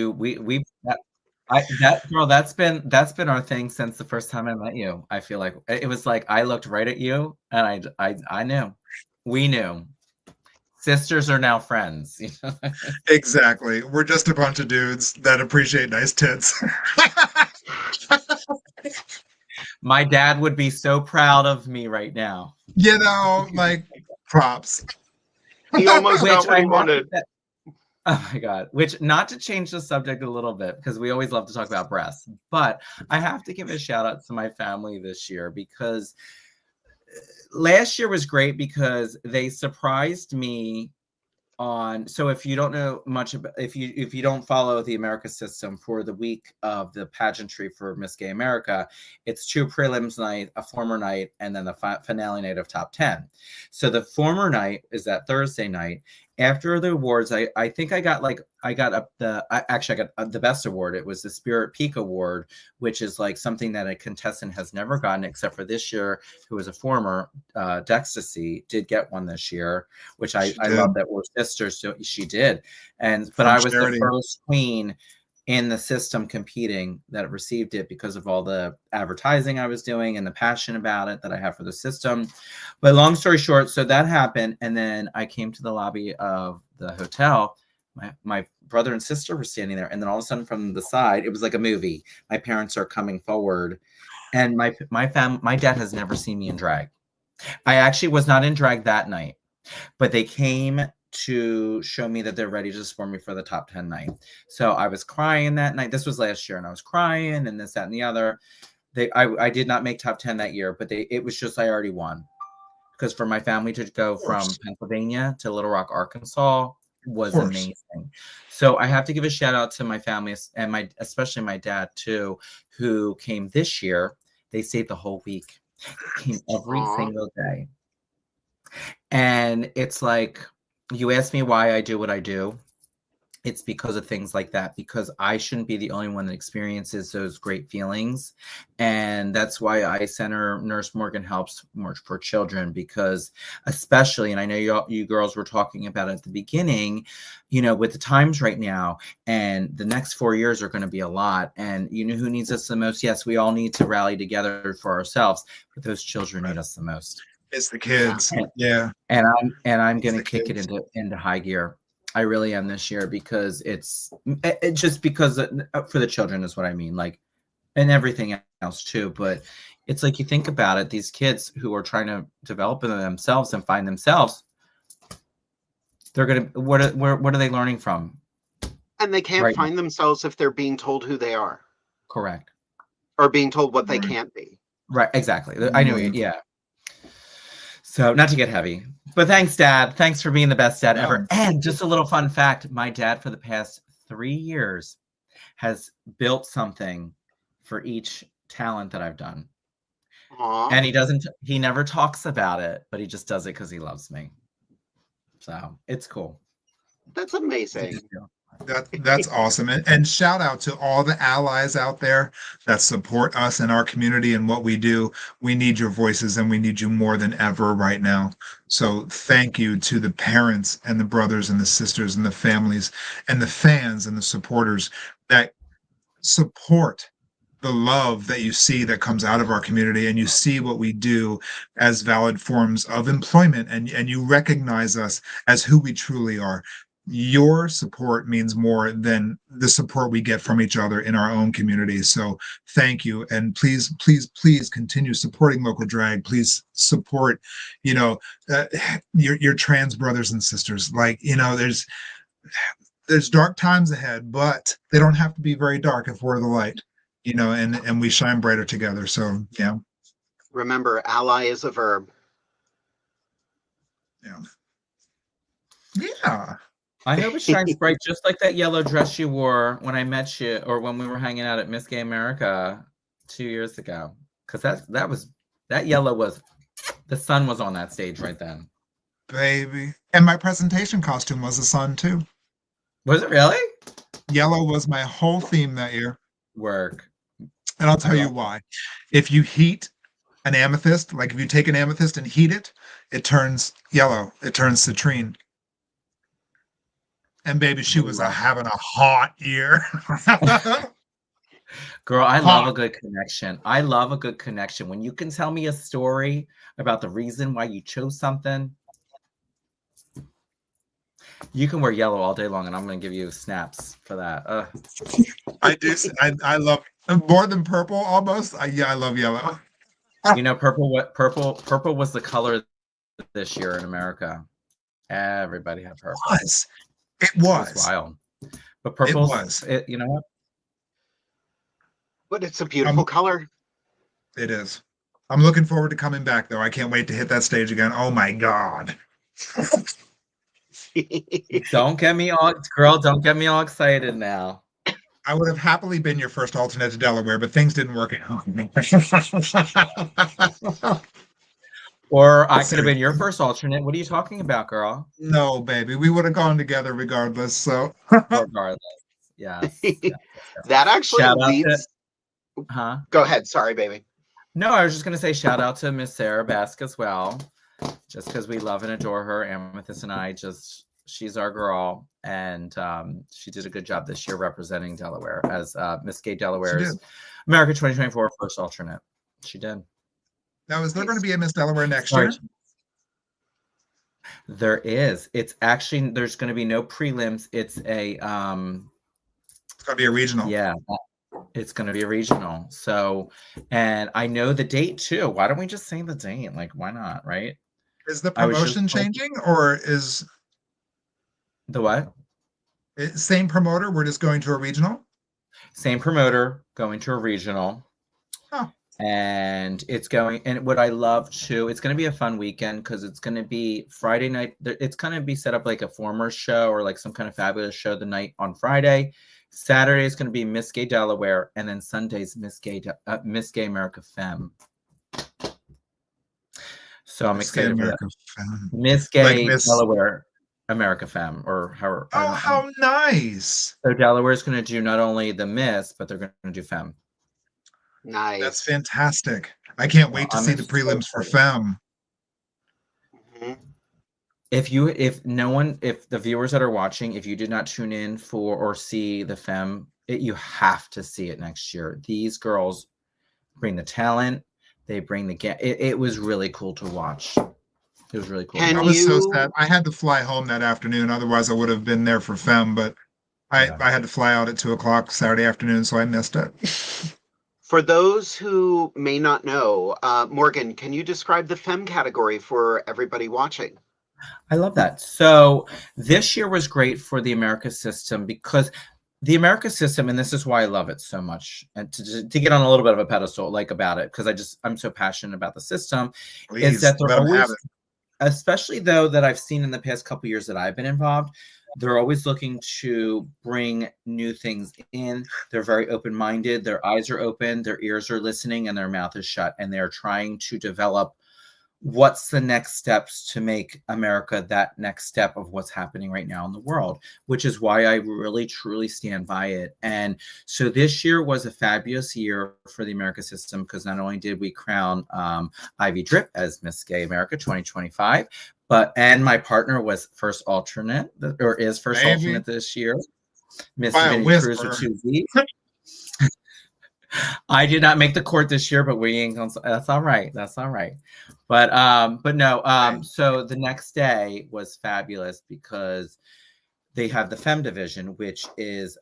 been our thing since the first time I met you. I feel like it was like I looked right at you and I knew. We knew. Sisters are now friends. You know? Exactly. We're just a bunch of dudes that appreciate nice tits. My dad would be so proud of me right now. You know, like, props. He almost got what he wanted. Oh my God. Which, not to change the subject a little bit, because we always love to talk about breasts, but I have to give a shout out to my family this year, because last year was great because they surprised me on, so if you don't know much about, if you don't follow the America system, for the week of the pageantry for Miss Gay America, it's 2 prelims night, a former night, and then the finale night of top 10. So the former night is that Thursday night. After the awards, I think I got the best award. It was the Spirit Peak Award, which is like something that a contestant has never gotten except for this year, who was a former Dextasy, did get one this year, which I love that we're sisters. So she did. But I was the first queen in the system competing that received it because of all the advertising I was doing and the passion about it that I have for the system. But long story short, so that happened. And then I came to the lobby of the hotel. My brother and sister were standing there. And then all of a sudden from the side, it was like a movie. My parents are coming forward. And my dad has never seen me in drag. I actually was not in drag that night, but they came to show me that they're ready to support me for the top 10 night. So I was crying that night. This was last year, and I was crying and this, that, and the other. I did not make top 10 that year, but it was just, I already won. Because for my family to go from Pennsylvania to Little Rock, Arkansas was amazing. So I have to give a shout out to my family, and especially my dad too, who came this year. They stayed the whole week. Came every Aw. single day. And it's like, you ask me why I do what I do. It's because of things like that, because I shouldn't be the only one that experiences those great feelings. And that's why I Center Nurse Morgan helps more for children, because especially, and I know you girls were talking about it at the beginning, you know, with the times right now, and the next 4 years are going to be a lot. And you know who needs us the most? Yes, we all need to rally together for ourselves, but those children need us the most. It's the kids. Yeah. And I'm It's going to the kick it kids. into high gear. I really am this year, because it's just because for the children is what I mean, like, and everything else too. But it's like, you think about it, these kids who are trying to develop in themselves and find themselves, they're going to, what are they learning from? And they can't Right. find themselves if they're being told who they are. Correct. Or being told what they Right. can't be. Right. Exactly. I knew it. Yeah. So, not to get heavy, but thanks, Dad. Thanks for being the best dad ever. And just a little fun fact, my dad for the past 3 years has built something for each talent that I've done. Aw. And he never talks about it, but he just does it because he loves me. So it's cool. That's amazing. That's awesome. And shout out to all the allies out there that support us in our community and what we do. We need your voices, and we need you more than ever right now. So thank you to the parents and the brothers and the sisters and the families and the fans and the supporters that support the love that you see that comes out of our community, and you see what we do as valid forms of employment, and you recognize us as who we truly are. Your support means more than the support we get from each other in our own community. So thank you. And please, please, please continue supporting local drag. Please support, you know, your trans brothers and sisters. Like, you know, there's dark times ahead, but they don't have to be very dark if we're the light, you know, and we shine brighter together. So yeah. Remember, ally is a verb. Yeah. Yeah. I hope it shines bright, just like that yellow dress you wore when I met you, or when we were hanging out at Miss Gay America 2 years ago. Because that yellow was, the sun was on that stage right then. Baby. And my presentation costume was the sun too. Was it really? Yellow was my whole theme that year. Work. And I'll tell you why. If you heat an amethyst, like if you take an amethyst and heat it, it turns yellow. It turns citrine. And baby, she was having a hot year. Girl, I love a good connection. I love a good connection. When you can tell me a story about the reason why you chose something, you can wear yellow all day long, and I'm going to give you snaps for that. I do. I love more than purple almost. I love yellow. You know, purple was the color this year in America. Everybody had purple. It was. It was wild. But purple was. You know what? But it's a beautiful color. It is. I'm looking forward to coming back, though. I can't wait to hit that stage again. Oh my God. Don't get me all excited now. I would have happily been your first alternate to Delaware, but things didn't work out. Or I could have been your first alternate. What are you talking about, girl? No, baby. We would have gone together regardless. So regardless. Yes. That actually leads. Go ahead. Sorry, baby. No, I was just going to say shout out to Miss Sarah Bask as well. Just because we love and adore her. Amethyst and I she's our girl. And she did a good job this year representing Delaware as Miss Gay Delaware's America 2024 first alternate. She did. Now, is there going to be a Miss Delaware next year? There is. It's actually, there's going to be no prelims. It's a it's going to be a regional. Yeah. It's going to be a regional. So, and I know the date too. Why don't we just say the date? Like, why not? Right? Is the promotion changing, or is the what? Same promoter? We're just going to a regional? Same promoter, going to a regional. Oh. And it's going, and what I love too, it's going to be a fun weekend because it's going to be Friday night. It's going to be set up like a former show or like some kind of fabulous show the night on Friday. Saturday is going to be Miss Gay Delaware, and then Sunday's Miss Gay America Femme. So I'm Miss Gay excited for that. America Femme. Miss Like Gay Miss. Delaware America Femme, or how? Oh, how nice! So Delaware's going to do not only the Miss, but they're going to do Femme. Nice. That's fantastic. I can't wait to I'm see the so prelims for excited. Femme. Mhm. If the viewers that are watching, if you did not tune in for or see the Femme, you have to see it next year. These girls bring the talent. They bring it was really cool to watch. It was really cool. Can I was so you- sad. I had to fly home that afternoon. Otherwise, I would have been there for Femme, but I had to fly out at 2:00 Saturday afternoon, so I missed it. For those who may not know, Morgan, can you describe the Femme category for everybody watching? I love that. So this year was great for the America system because the America system, and this is why I love it so much, and to get on a little bit of a pedestal about it, because I'm so passionate about the system, Please, is that they're let 'em have always, it. especially though that I've seen in the past couple years that I've been involved, they're always looking to bring new things in. They're very open-minded. Their eyes are open, their ears are listening, and their mouth is shut, and they're trying to develop what's the next steps to make America that next step of what's happening right now in the world, which is why I really truly stand by it. And so this year was a fabulous year for the America system, because not only did we crown Ivy Drip as Miss Gay America 2025, and my partner was first alternate, or is first alternate this year, Miss By a Vinny Cruz whisper. with 2 Z's. I did not make the court this year, but we ain't gonna. That's all right. That's all right. But no. So the next day was fabulous because they have the Femme division, which is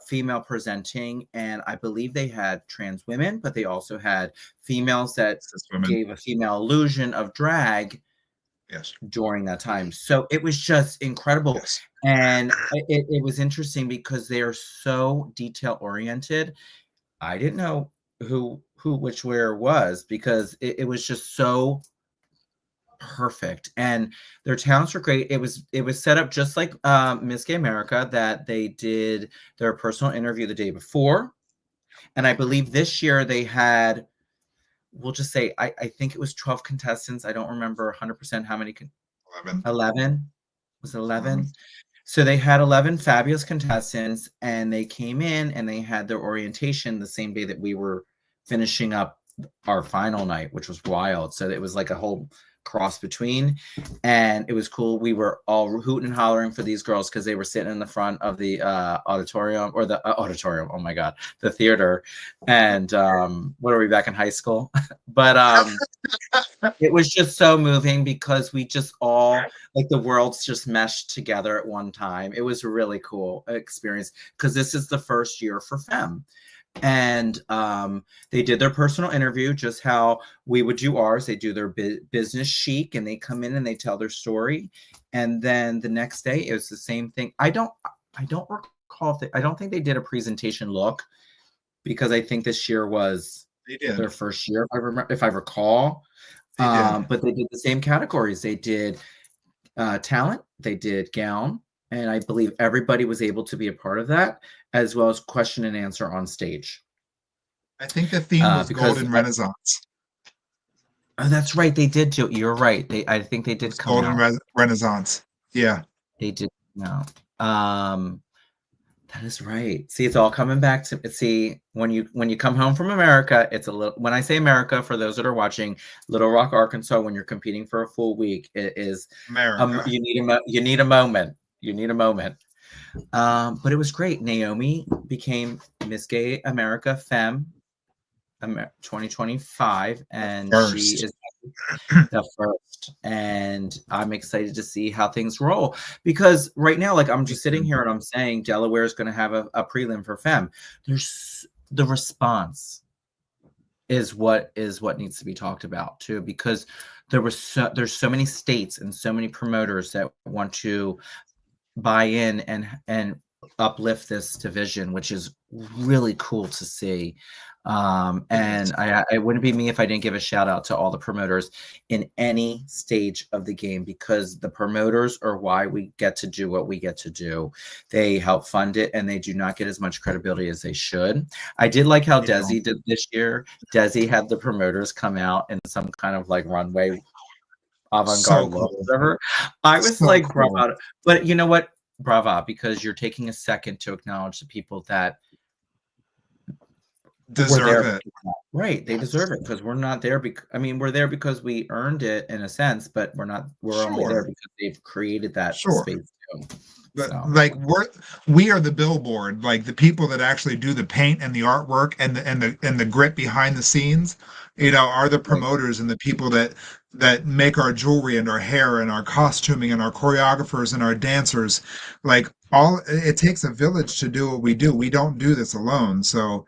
female presenting, and I believe they had trans women, but they also had females that gave a female illusion of drag. Yes. During that time. So it was just incredible. Yes. And it was interesting because they are so detail oriented. I didn't know who which where was, because it was just so perfect, and their talents were great. It was set up just like Miss Gay America, that they did their personal interview the day before, and I believe this year they had, we'll just say, I think it was 12 contestants. I don't remember 100% how many. 11. Was it 11? So they had 11 fabulous contestants, and they came in and they had their orientation the same day that we were finishing up our final night, which was wild. So it was like a whole cross between, and it was cool. We were all hooting and hollering for these girls because they were sitting in the front of the auditorium, or the auditorium. Oh my God, the theater. And what are we, back in high school? But it was just so moving because we just all, like, the worlds just meshed together at one time. It was a really cool experience because this is the first year for Femme. And they did their personal interview, just how we would do ours. They do their business chic, and they come in and they tell their story. And then the next day it was the same thing. I don't recall I don't think they did a presentation look, because I think this year was their first year, if I recall. But they did the same categories. They did talent, they did gown, and I believe everybody was able to be a part of that, as well as question and answer on stage. I think the theme was Golden Renaissance. Oh, that's right. They did do it. You're right. I think they did come Golden out. Renaissance. Yeah. They did now. That is right. See, it's all coming back to, see, when you come home from America, it's a little, when I say America, for those that are watching, Little Rock, Arkansas, when you're competing for a full week, it is America. You need a moment. You need a moment. But it was great. Naomi became Miss Gay America Femme 2025, and she is the first. And I'm excited to see how things roll, because right now, like, I'm just sitting here and I'm saying Delaware is going to have a prelim for Femme. There's the response is what needs to be talked about too, because there's so many states and so many promoters that want to buy in and uplift this division, which is really cool to see. And I wouldn't be me if I didn't give a shout out to all the promoters in any stage of the game, because the promoters are why we get to do what we get to do. They help fund it, and they do not get as much credibility as they should. I did like how Desi did this year. Desi had the promoters come out in some kind of like runway avant-garde look, cool. whatever. I was So like, cool. bravo. But you know what? Bravo, because you're taking a second to acknowledge the people that were Deserve there. it. Right. They Yes. deserve it because we're not there. I mean, we're there because we earned it in a sense, but we're only there Sure. because they've created that Sure. space too. But So like we are the billboard, like the people that actually do the paint and the artwork and the grit behind the scenes, you know, are the promoters and the people that make our jewelry and our hair and our costuming and our choreographers and our dancers. Like all it takes a village to do what we do. We don't do this alone. So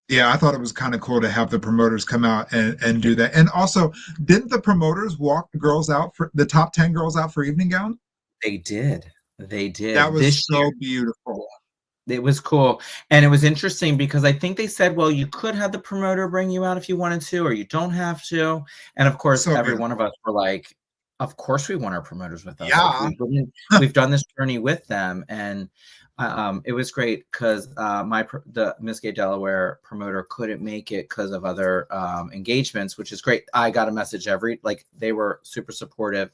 yeah, I thought it was kind of cool to have the promoters come out and do that. And also, didn't the promoters walk the girls out for the top 10 girls out for evening gown? they did. They That did. was This year so beautiful. it was cool. And it was interesting because I think they said, well, you could have the promoter bring you out if you wanted to, or you don't have to. And of course, So every one of beautiful. us were like, of course we want our promoters with us. Like Yeah. we've done this journey with them. And it was great because the Miss Gay Delaware promoter couldn't make it because of other engagements, which is great. I got a message they were super supportive.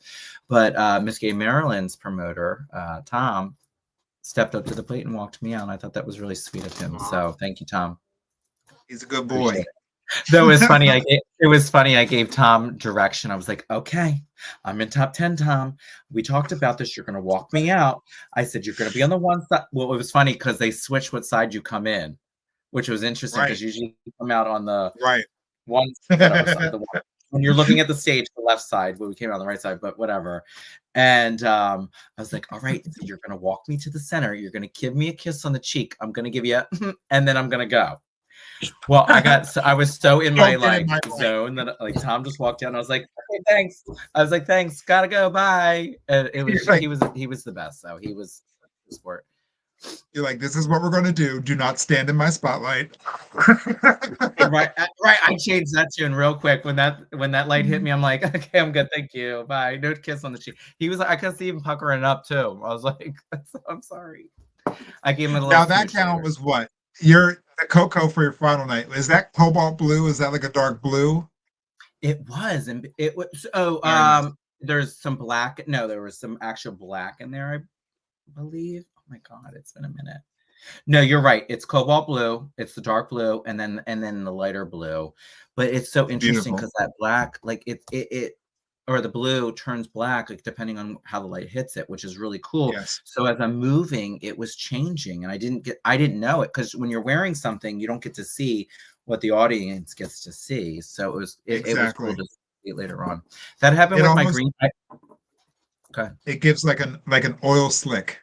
But Miss Gay Maryland's promoter, Tom, stepped up to the plate and walked me out. And I thought that was really sweet of him. So thank you, Tom. He's a good Appreciate boy. it. That was funny. It was funny. I gave Tom direction. I was like, okay, I'm in top 10, Tom. We talked about this. You're going to walk me out. I said, you're going to be on the one side. Well, it was funny because they switched what side you come in, which was interesting because Right. usually you come out on the Right. one whatever side. When you're looking at the stage, the left side, but we came out on the right side, but whatever. And I was like, all right, so you're going to walk me to the center. You're going to give me a kiss on the cheek. I'm going to give you a, and then I'm going to go. Well, I was so in my zone that like Tom just walked down. I was like, okay, thanks. I was like, thanks, gotta go, bye. And it was like, he was the best. So he was the sport. You're like, this is what we're gonna do. Do not stand in my spotlight. Right. I changed that tune real quick when that light hit me. I'm like, okay, I'm good, thank you, bye. No kiss on the cheek. He was like, I could see him puckering up too. I was like, I'm sorry. I gave him a little. Now that gown was what? The Coco for your final night. Is that cobalt blue? Is that like a dark blue? It was, and it was. There's some black. No, there was some actual black in there, I believe. Oh my God, it's been a minute. No, you're right. It's cobalt blue. It's the dark blue, and then the lighter blue. But it's so interesting because that black, like it or the blue turns black, like depending on how the light hits it, which is really cool. Yes. So as I'm moving, it was changing, and I didn't know it because when you're wearing something, you don't get to see what the audience gets to see. So it was cool to see it later on. That happened with my green. Okay. It gives like an oil slick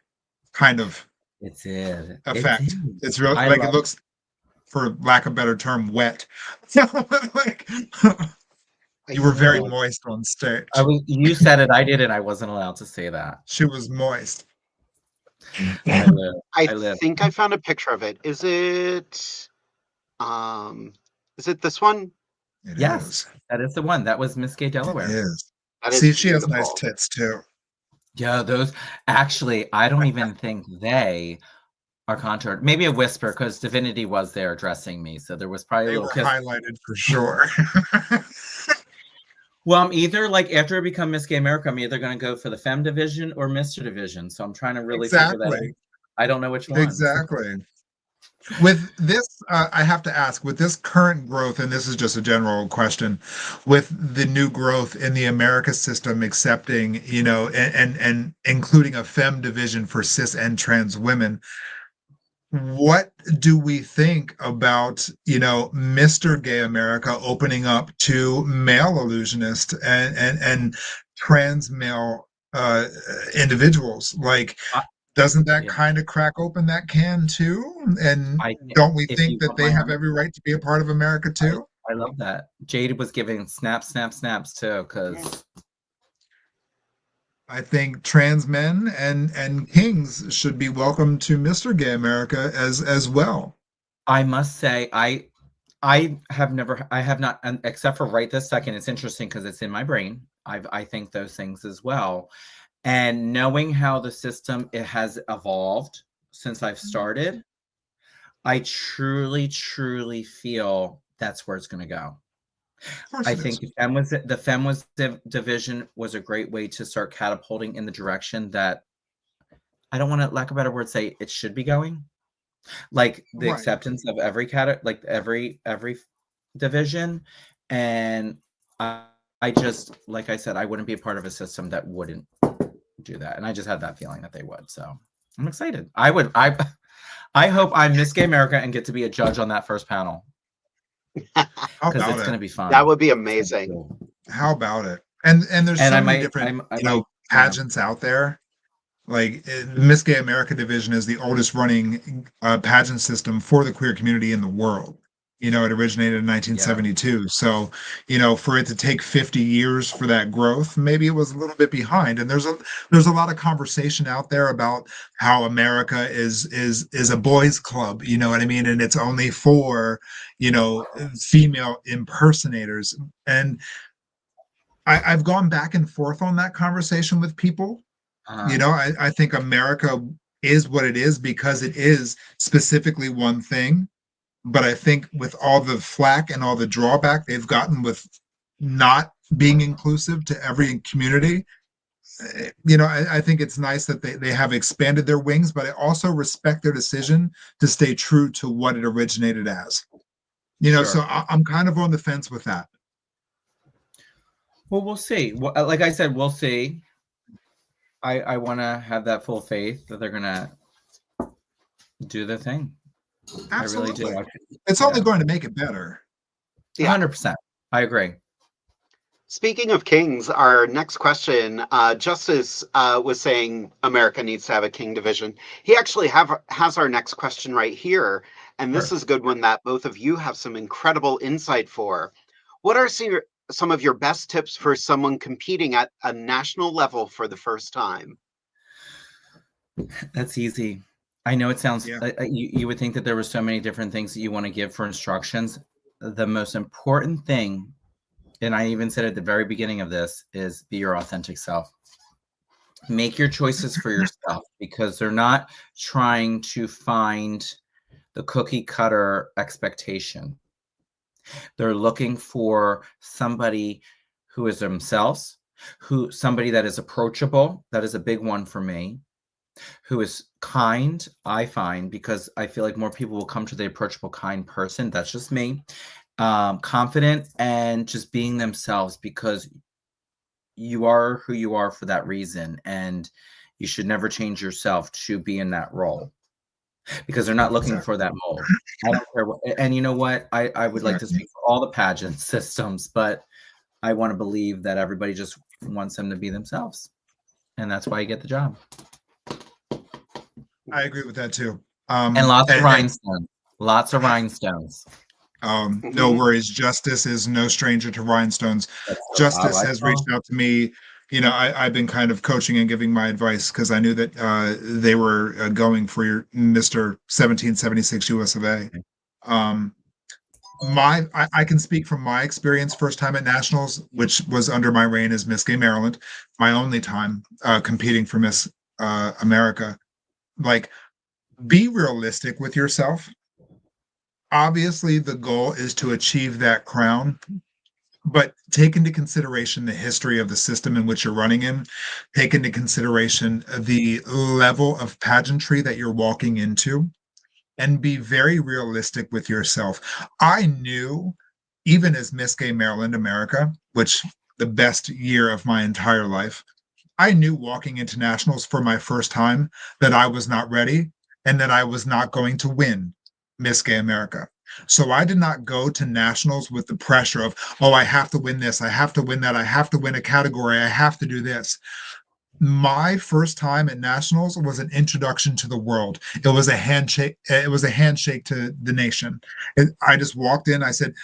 kind of effect. It's really like it looks, for lack of a better term, wet. Like you were very moist on stage. You said it, I didn't. I wasn't allowed to say that. She was moist. I think I found a picture of it. Is it this one? Yes, that is the one. That was Miss Gay Delaware. It is. See, she has nice tits too. Yeah, those actually, I don't even think they are contoured. Maybe a whisper because Divinity was there dressing me, so there was probably a little kiss. Highlighted for sure. Well, I'm either like after I become Miss Gay America, I'm either going to go for the Femme division or Mr. division. So I'm trying to really figure that out. I don't know which one. Exactly. With this, I have to ask, with this current growth, and this is just a general question, with the new growth in the America system accepting, and including a femme division for cis and trans women, what do we think about, Mr. Gay America opening up to male illusionists and trans male individuals? Like, doesn't that kind of crack open that can too? And don't we think that they have every right to be a part of America too? I love that. Jade was giving snaps too, because I think trans men and kings should be welcome to Mr. Gay America as well. I must say, I have not, except for right this second. It's interesting because it's in my brain. I think those things as well. And knowing how the system has evolved since I've started, I truly, truly feel that's where it's going to go. Of course I it think is. the femme was division was a great way to start catapulting in the direction that I don't want to, lack of a better word, say it should be going. Like the Right. acceptance of every like every division, and I just, like I said, I wouldn't be a part of a system that wouldn't do that, and I just had that feeling that they would. So I'm excited. I hope I'm Miss Gay America and get to be a judge on that first panel How because about it's it? going to be fun. That would be It's gonna be amazing. cool. How about it? And there's And so I many might, different, I you might, know, pageants out there. Like Miss Gay America division is the oldest running pageant system for the queer community in the world. You know, it originated in yeah, 1972. So, you know, for it to take 50 years for that growth, maybe it was a little bit behind. And there's a lot of conversation out there about how America is a boys' club, you know what I mean? And it's only for, you know, female impersonators. And I've gone back and forth on that conversation with people. You uh, know, I think America is what it is because it is specifically one thing. But I think with all the flack and all the drawback they've gotten with not being inclusive to every community, you know, I think it's nice that they have expanded their wings, but I also respect their decision to stay true to what it originated as. You know, so sure. I'm kind of on the fence with that. Well, we'll see. Like I said, we'll see. I want to have that full faith that they're gonna do the thing. I really do. Absolutely. It's only Yeah, going to make it better. Yeah. 100%. I agree. Speaking of kings, our next question, Justice was saying America needs to have a king division. He actually has our next question right here, and this Sure. is a good one that both of you have some incredible insight for. What are some of your best tips for someone competing at a national level for the first time? That's easy. I know it sounds, Yeah. you would think that there were so many different things that you want to give for instructions. The most important thing, and I even said at the very beginning of this, is be your authentic self. Make your choices for yourself because they're not trying to find the cookie cutter expectation. They're looking for somebody who is themselves, somebody that is approachable. That is a big one for me. Who is kind, I find, because I feel like more people will come to the approachable, kind person. That's just me. Confident and just being themselves because you are who you are for that reason. And you should never change yourself to be in that role because they're not looking Exactly. for that mold. I don't care what, and you know what? I would like to Exactly. speak for all the pageant systems, but I want to believe that everybody just wants them to be themselves. And that's why you get the job. I agree with that too. And lots of And rhinestones. Lots of rhinestones. no Mhm. worries. Justice is no stranger to rhinestones. That's Justice I has saw. reached out to me. You know, I've been kind of coaching and giving my advice because I knew that they were going for your Mr. 1776 US of A. Um, I can speak from my experience first time at nationals, which was under my reign as Miss Gay Maryland, my only time competing for Miss America. Like, be realistic with yourself. Obviously, the goal is to achieve that crown, but take into consideration the history of the system in which you're running in. Take into consideration the level of pageantry that you're walking into, and be very realistic with yourself. I knew, even as Miss Gay Maryland America, which the best year of my entire life, I knew walking into nationals for my first time that I was not ready and that I was not going to win Miss Gay America. So I did not go to nationals with the pressure of, oh, I have to win this, I have to win that, I have to win a category, I have to do this. My first time at nationals was an introduction to the world. It was a handshake. It was a handshake to the nation. I just walked in. I said,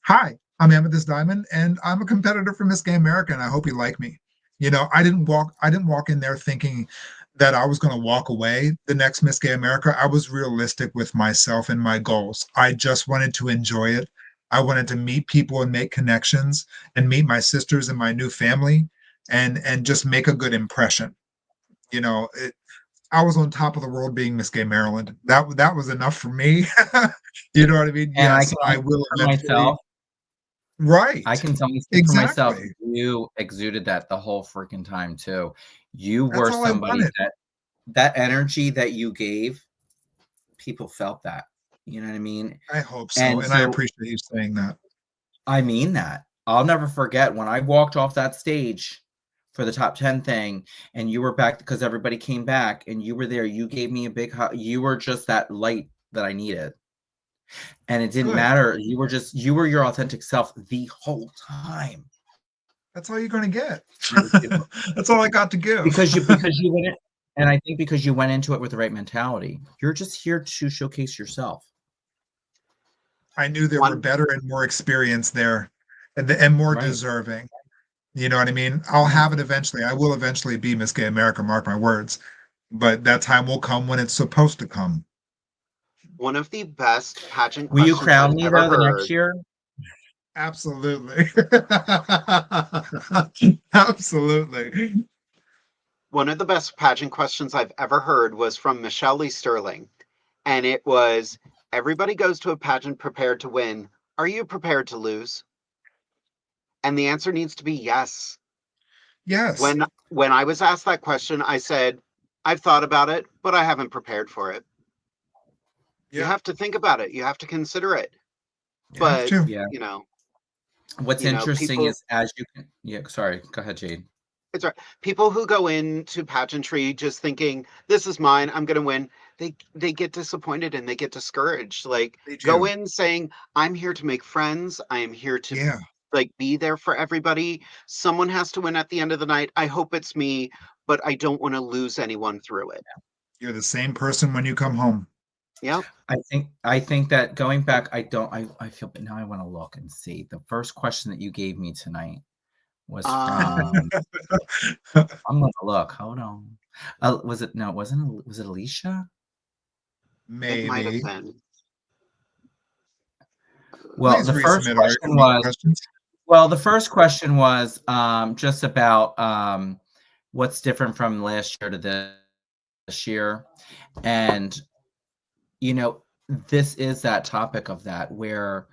"Hi, I'm Amethyst Diamond, and I'm a competitor for Miss Gay America, and I hope you like me." You know, I didn't walk. I didn't walk in there thinking that I was going to walk away the next Miss Gay America. I was realistic with myself and my goals. I just wanted to enjoy it. I wanted to meet people and make connections and meet my sisters and my new family and just make a good impression. You know, I was on top of the world being Miss Gay Maryland. That was enough for me. You know what I mean? And I Yes, can I only will speak for eventually. myself. Right. I can only speak for myself. Exactly. You exuded that the whole freaking time too. You That's were all I somebody wanted. that energy that you gave, people felt that. You know what I mean? I hope so. And And I so appreciate you saying that. I mean that. I'll never forget when I walked off that stage for the top 10 thing and you were back because everybody came back and you were there. You gave me a big hug. You were just that light that I needed. And it didn't Good. matter. You were your authentic self the whole time. That's all you're going to get. And it was beautiful. That's all I got to give. Because you went in, and I think because you went into it with the right mentality. You're just here to showcase yourself. I knew there were One, better and more experienced there and more Right. deserving. You know what I mean? I'll have it eventually. I will eventually be Miss Gay America, mark my words. But that time will come when it's supposed to come. one of the best pageant Will you questions I've crown me ever though the next heard. year? Absolutely. Absolutely. One of the best pageant questions I've ever heard was from Michelle Lee Sterling. And it was, everybody goes to a pageant prepared to win. Are you prepared to lose? And the answer needs to be yes. Yes. When I was asked that question, I said, I've thought about it, but I haven't prepared for it. You Yeah. have to think about it. You have to consider it. You have But, to. Yeah. you know, What's interesting people, is as you can. Yeah. Sorry. Go ahead, Jade. it's right. People who go into pageantry just thinking, this is mine, I'm going to win. They get disappointed and they get discouraged. Like, They go do. in saying, I'm here to make friends. I am here to Yeah. like be there for everybody. Someone has to win at the end of the night. I hope it's me, but I don't want to lose anyone through it. You're the same person when you come home. Yep. I think that going back, I feel, but now I want to look and see. The first question that you gave me tonight was from I'm gonna look. Hold on. Was it no, it wasn't was it Alicia? It might have Maybe. been. Well, Please the first resubmit question our was questions. just about what's different from last year to this year. And this is that topic of that where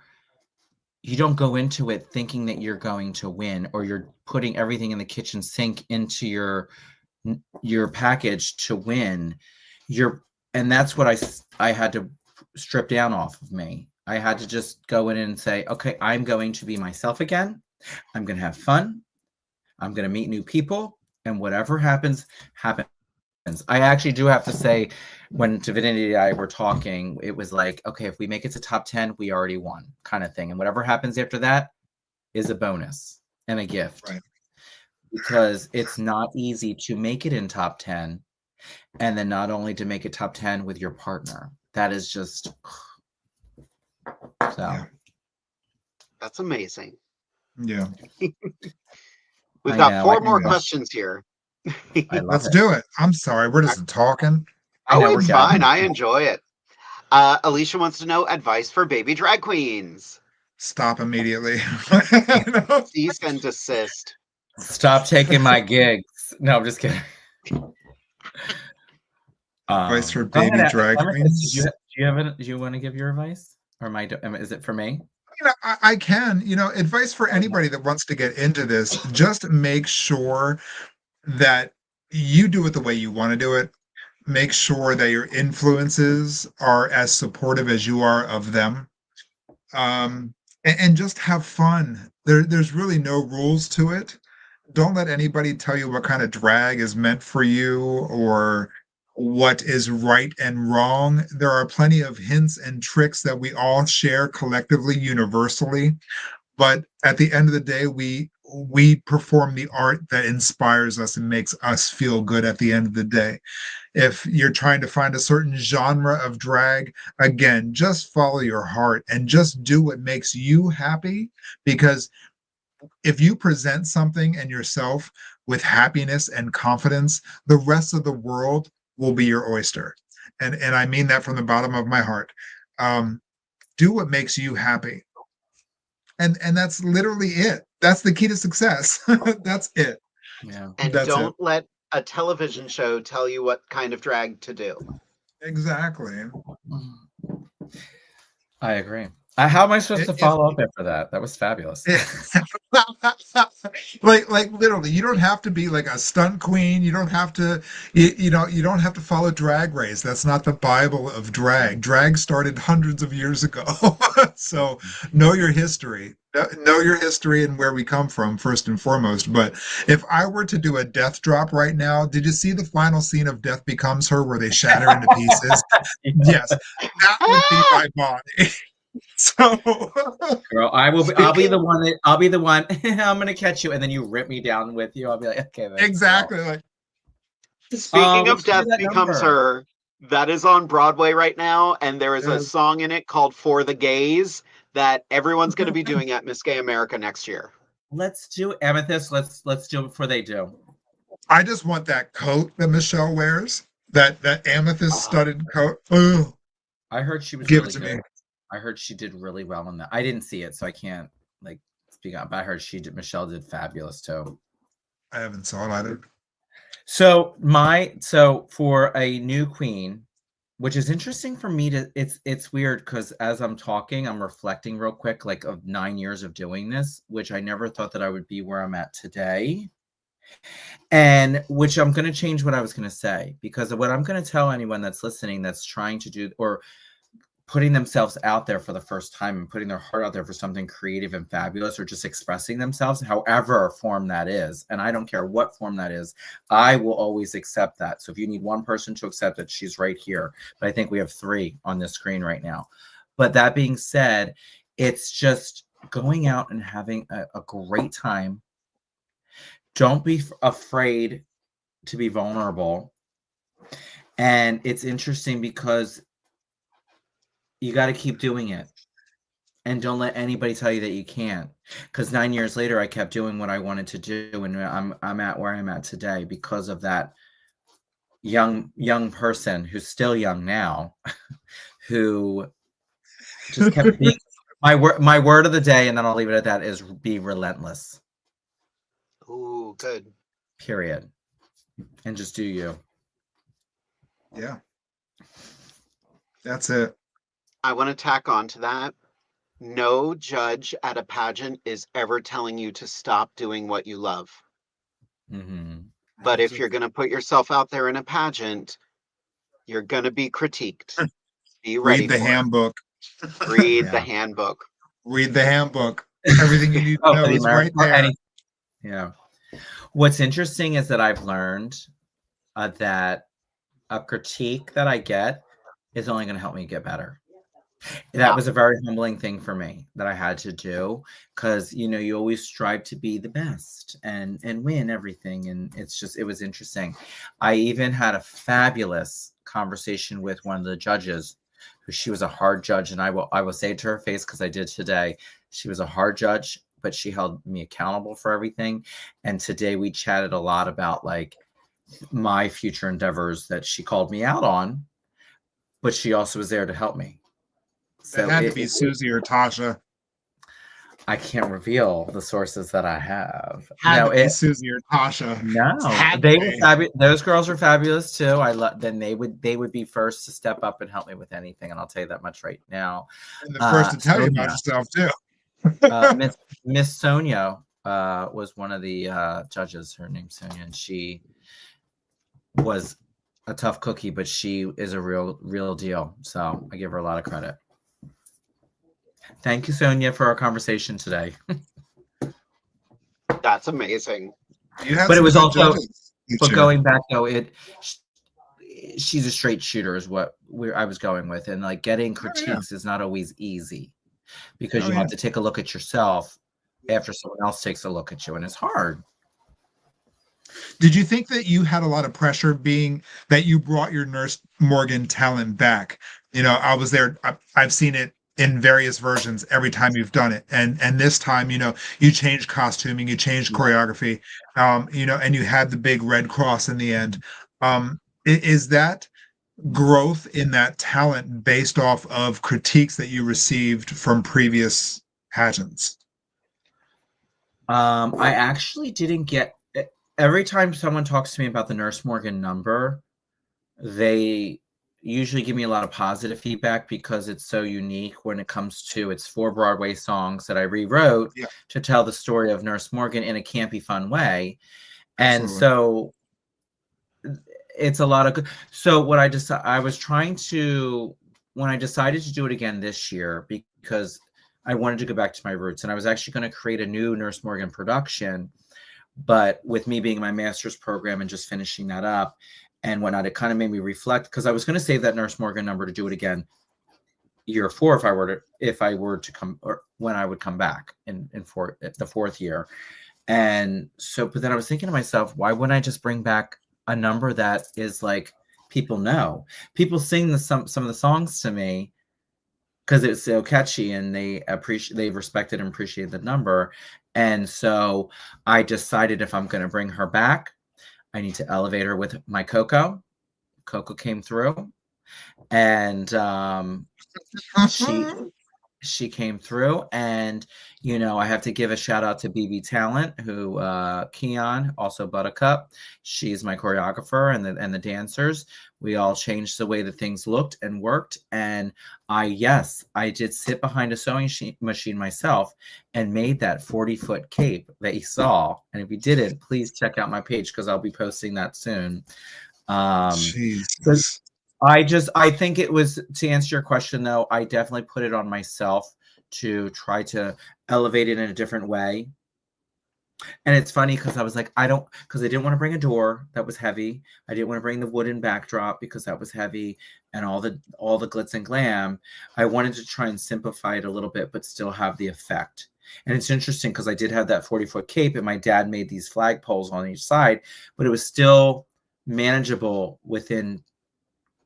you don't go into it thinking that you're going to win or you're putting everything in the kitchen sink into your package to win. And that's what I had to strip down off of me. I had to just go in and say, okay, I'm going to be myself again. I'm going to have fun. I'm going to meet new people, and whatever happens, happens. I actually do have to say, when Divinity and I were talking, it was like, okay, if we make it to top 10, we already won, kind of thing. And whatever happens after that is a bonus and a gift. Right. Because it's not easy to make it in top 10, and then not only to make it top 10 with your partner. That is just so. Yeah. That's amazing. Yeah. We've I got know, 4 I more know. questions here. I love Let's it. do it. I'm sorry. We're just talking. I know, It's we're fine. gabbing. I enjoy it. Alicia wants to know advice for baby drag queens. Stop immediately. Cease and desist. Stop taking my gigs. No, I'm just kidding. Advice for Go baby ahead, drag Amethyst, queens. do you want to give your advice? Or is it for me? I can, advice for anybody that wants to get into this, just make sure that you do it the way you want to do it. Make sure that your influences are as supportive as you are of them. And just have fun. There's really no rules to it. Don't let anybody tell you what kind of drag is meant for you or what is right and wrong. There are plenty of hints and tricks that we all share collectively, universally. But at the end of the day, we perform the art that inspires us and makes us feel good at the end of the day. If you're trying to find a certain genre of drag, again, just follow your heart and just do what makes you happy, because if you present something and yourself with happiness and confidence, the rest of the world will be your oyster. And I mean that from the bottom of my heart. Do what makes you happy. And that's literally it. That's the key to success. That's it. Yeah. And That's it. don't let a television show tell you what kind of drag to do. Exactly. I agree. How am I supposed to If follow up after that? That was fabulous. like literally, you don't have to be like a stunt queen. You don't have to, you don't have to follow Drag Race. That's not the Bible of drag. Drag started hundreds of years ago. So know your history. Know your history and where we come from first and foremost. But if I were to do a death drop right now, did you see the final scene of Death Becomes Her where they shatter into pieces? Yeah. Yes, that would be my body. So Girl, I'll be speaking the one that I'll be the one. I'm gonna catch you, and then you rip me down with you. I'll be like, okay, thanks, girl. exactly like Speaking of What's Death that Becomes number? Her, that is on Broadway right now, and there is a uh, song in it called For the Gays that everyone's going to be doing at Miss Gay America next year. Let's do Amethyst. Let's do it before they do. I just want that coat that Michelle wears, that amethyst Oh, studded coat. Oh, I heard she was give it really to good. me. I heard she did really well in that. I didn't see it, so I can't like speak out. But I heard Michelle did fabulous too. I haven't saw it either. So for a new queen, which is interesting for me to it's weird because as I'm talking, I'm reflecting real quick, like of 9 years of doing this, which I never thought that I would be where I'm at today. And which I'm going to change what I was going to say, because of what I'm going to tell anyone that's listening that's trying to do or putting themselves out there for the first time and putting their heart out there for something creative and fabulous, or just expressing themselves, however form that is. And I don't care what form that is. I will always accept that. So if you need one person to accept it, she's right here. But I think we have 3 on this screen right now. But that being said, it's just going out and having a great time. Don't be afraid to be vulnerable. And it's interesting because you got to keep doing it. And don't let anybody tell you that you can't. Because 9 years later, I kept doing what I wanted to do, and I'm at where I'm at today because of that young person who's still young now, who just kept being my word of the day, and then I'll leave it at that, is be relentless. ooh, good. Period. And just do you. Yeah. That's it. I want to tack on to that. No judge at a pageant is ever telling you to stop doing what you love. Mm-hmm. But if you're going to put yourself out there in a pageant, you're going to be critiqued. Be ready Read the for it. handbook. Read the Yeah. handbook. Read the handbook. Everything you need to Oh, know for the is right American. there. Yeah. What's interesting is that I've learned that a critique that I get is only going to help me get better. That was a very humbling thing for me that I had to do, because you always strive to be the best and win everything, and it was interesting. I even had a fabulous conversation with one of the judges, who she was a hard judge, and I will say it to her face, because I did today. She was a hard judge, but she held me accountable for everything. And today we chatted a lot about like my future endeavors that she called me out on, but she also was there to help me. It had to be Susie or Tasha. I can't reveal the sources that I have. Had to be Susie or Tasha. No, they were fabulous. Those girls are fabulous too. Then they would be first to step up and help me with anything, and I'll tell you that much right now. And the first to tell you about yourself too. Miss Sonia was one of the judges. Her name's Sonia, and she was a tough cookie, but she is a real deal. So I give her a lot of credit. Thank you, Sonia, for our conversation today. That's amazing. But it was also, but going back though, she's a straight shooter is what I was going with, and like getting critiques is not always easy, because you have to take a look at yourself after someone else takes a look at you, and it's hard. Did you think that you had a lot of pressure being that you brought your Nurse Morgan talent back? I was there. I've seen it in various versions every time you've done it, and this time, you changed costuming, you changed choreography, and you had the big red cross in the end. Is that growth in that talent based off of critiques that you received from previous pageants? I actually didn't get. Every time someone talks to me about the Nurse Morgan number, they usually give me a lot of positive feedback because it's so unique when it comes to it's 4 Broadway songs that I rewrote Yeah, to tell the story of Nurse Morgan in a campy, fun way. And absolutely. so it's a lot of good. So what I was trying to, when I decided to do it again this year, because I wanted to go back to my roots, and I was actually going to create a new Nurse Morgan production, but with me being in my master's program and just finishing that up and whatnot, it kind of made me reflect, because I was going to save that Nurse Morgan number to do it again year 4 if I were to come, or when I would come back in the 4th year. And so, but then I was thinking to myself, why wouldn't I just bring back a number that is like people know? People sing some of the songs to me because it's so catchy, and they've respected and appreciated the number. And so I decided if I'm going to bring her back, I need to elevate her with my Coco. Coco came through, and she came through, and I have to give a shout out to BB Talent, who Keon, also Buttercup, she's my choreographer, and the dancers. We all changed the way that things looked and worked. And I did sit behind a sewing machine myself and made that 40-foot cape that you saw. And if you didn't, please check out my page because I'll be posting that soon. Jesus. I think it was, to answer your question though, I definitely put it on myself to try to elevate it in a different way. And it's funny because I was like, because I didn't want to bring a door that was heavy. I didn't want to bring the wooden backdrop because that was heavy, and all the glitz and glam. I wanted to try and simplify it a little bit, but still have the effect. And it's interesting because I did have that 40-foot cape, and my dad made these flagpoles on each side, but it was still manageable within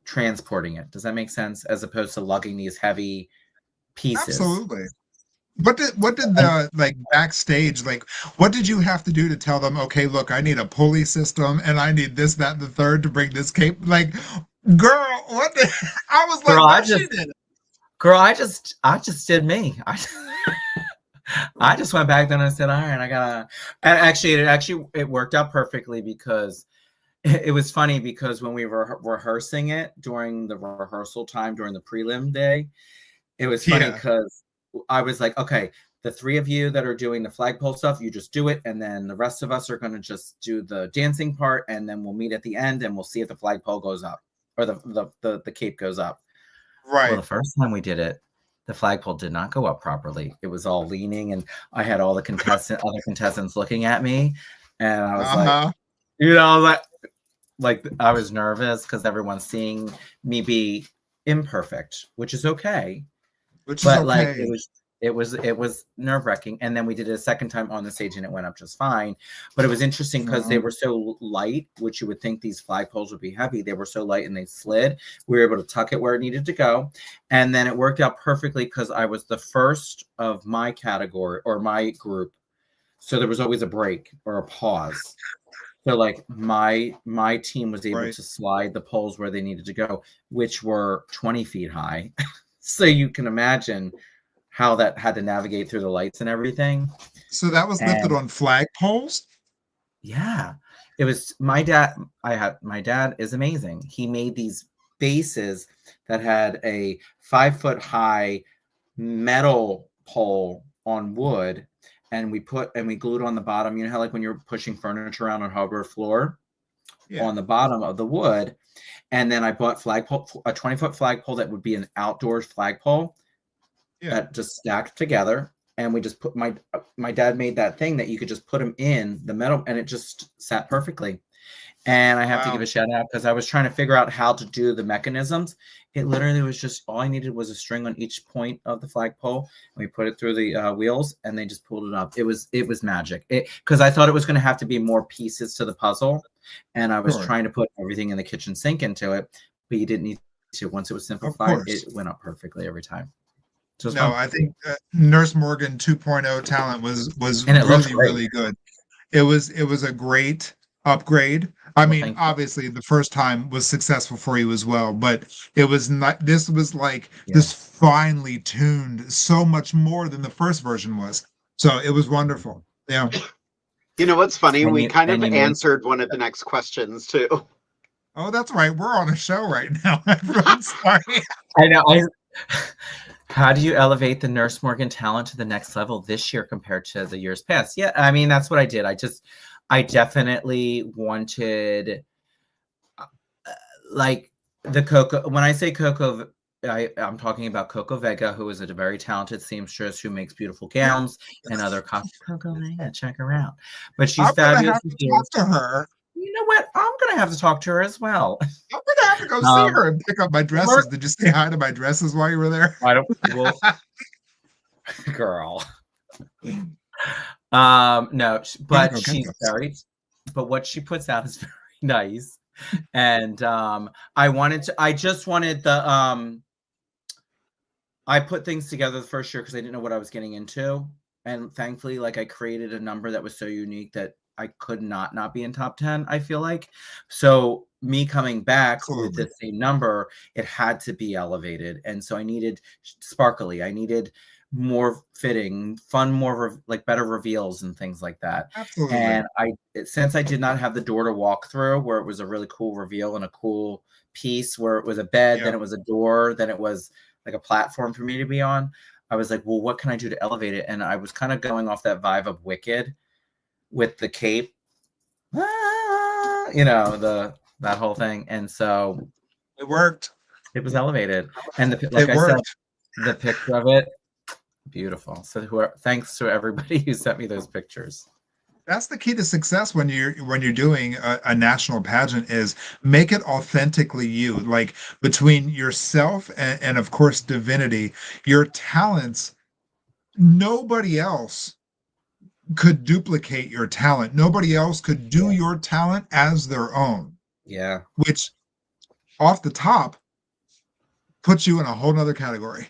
transporting it. Does that make sense? As opposed to lugging these heavy pieces. Absolutely. What did the backstage, what did you have to do to tell them, okay, look, I need a pulley system and I need this, that, and the third to bring this cape? Like, girl, what the I was girl, like, she did. Girl, I just did me. I just went back then and said, all right, I gotta, and it worked out perfectly because it was funny because when we were rehearsing it during the rehearsal time, during the prelim day, it was funny because I was like, okay, the 3 of you that are doing the flagpole stuff, you just do it. And then the rest of us are going to just do the dancing part. And then we'll meet at the end and we'll see if the flagpole goes up or the cape goes up. Right. Well, the first time we did it, the flagpole did not go up properly. It was all leaning, and I had all the other contestants looking at me. And I was like, I was nervous because everyone's seeing me be imperfect, which is okay. It was nerve-wracking. And then we did it a second time on the stage and it went up just fine. But it was interesting because they were so light, which you would think these flagpoles would be heavy. They were so light and they slid. We were able to tuck it where it needed to go. And then it worked out perfectly because I was the first of my category or my group. So there was always a break or a pause. So my team was able to slide the poles where they needed to go, which were 20 feet high. So you can imagine how that had to navigate through the lights and everything. So that was lifted on flagpoles? Yeah. It was my dad. My dad is amazing. He made these bases that had a 5-foot high metal pole on wood, and we glued on the bottom. You know how when you're pushing furniture around on hardwood floor, on the bottom of the wood. And then I bought a 20-foot flagpole that would be an outdoors flagpole that just stacked together. And we just put my dad made that thing that you could just put them in the metal, and it just sat perfectly. And I have to give a shout out because I was trying to figure out how to do the mechanisms. It literally was just all I needed was a string on each point of the flagpole. And we put it through the wheels, and they just pulled it up. It was magic. Because I thought it was going to have to be more pieces to the puzzle, and I was trying to put everything in the kitchen sink into it, but you didn't need to. Once it was simplified, it went up perfectly every time. So fun. I think Nurse Morgan 2.0 talent was really good. It was a great upgrade. I mean, obviously the first time was successful for you as well, but it was not. This was this finely tuned, so much more than the first version was. So it was wonderful. Yeah. You know what's funny? We kind of answered one of the next questions too. Oh, that's right. We're on a show right now. I'm really sorry. I know. How do you elevate the Nurse Morgan talent to the next level this year compared to the years past? Yeah, I mean, that's what I did. I definitely wanted, like, the Coco. When I say Coco, I'm talking about Coco Vega, who is a very talented seamstress who makes beautiful gowns and other Coco Vega. Check her out. But she's I'm gonna fabulous. have to talk to her. You know what? I'm gonna have to talk to her as well. I'm gonna have to go see her and pick up my dresses. Did you say hi to my dresses while you were there? I don't. Well, girl. No, but she's very. But what she puts out is very nice, and I just wanted the I put things together the first year because I didn't know what I was getting into, and thankfully, like, I created a number that was so unique that I could not be in top 10, I feel like. So me coming back with the same number, it had to be elevated. And so I needed sparkly. I needed more fitting, fun, more like better reveals and things like that. Absolutely. And since I did not have the door to walk through where it was a really cool reveal and a cool piece where it was a bed, then it was a door, then it was like a platform for me to be on, I was like, well, what can I do to elevate it? And I was kind of going off that vibe of Wicked with the cape, you know, that whole thing. And so it worked. It was elevated. And said, the picture of it, beautiful. So thanks to everybody who sent me those pictures. That's the key to success when you're doing a national pageant, is make it authentically you, like between yourself and of course divinity, your talents. Nobody else could duplicate your talent. Nobody else could do your talent as their own. Yeah. Which off the top puts you in a whole nother category.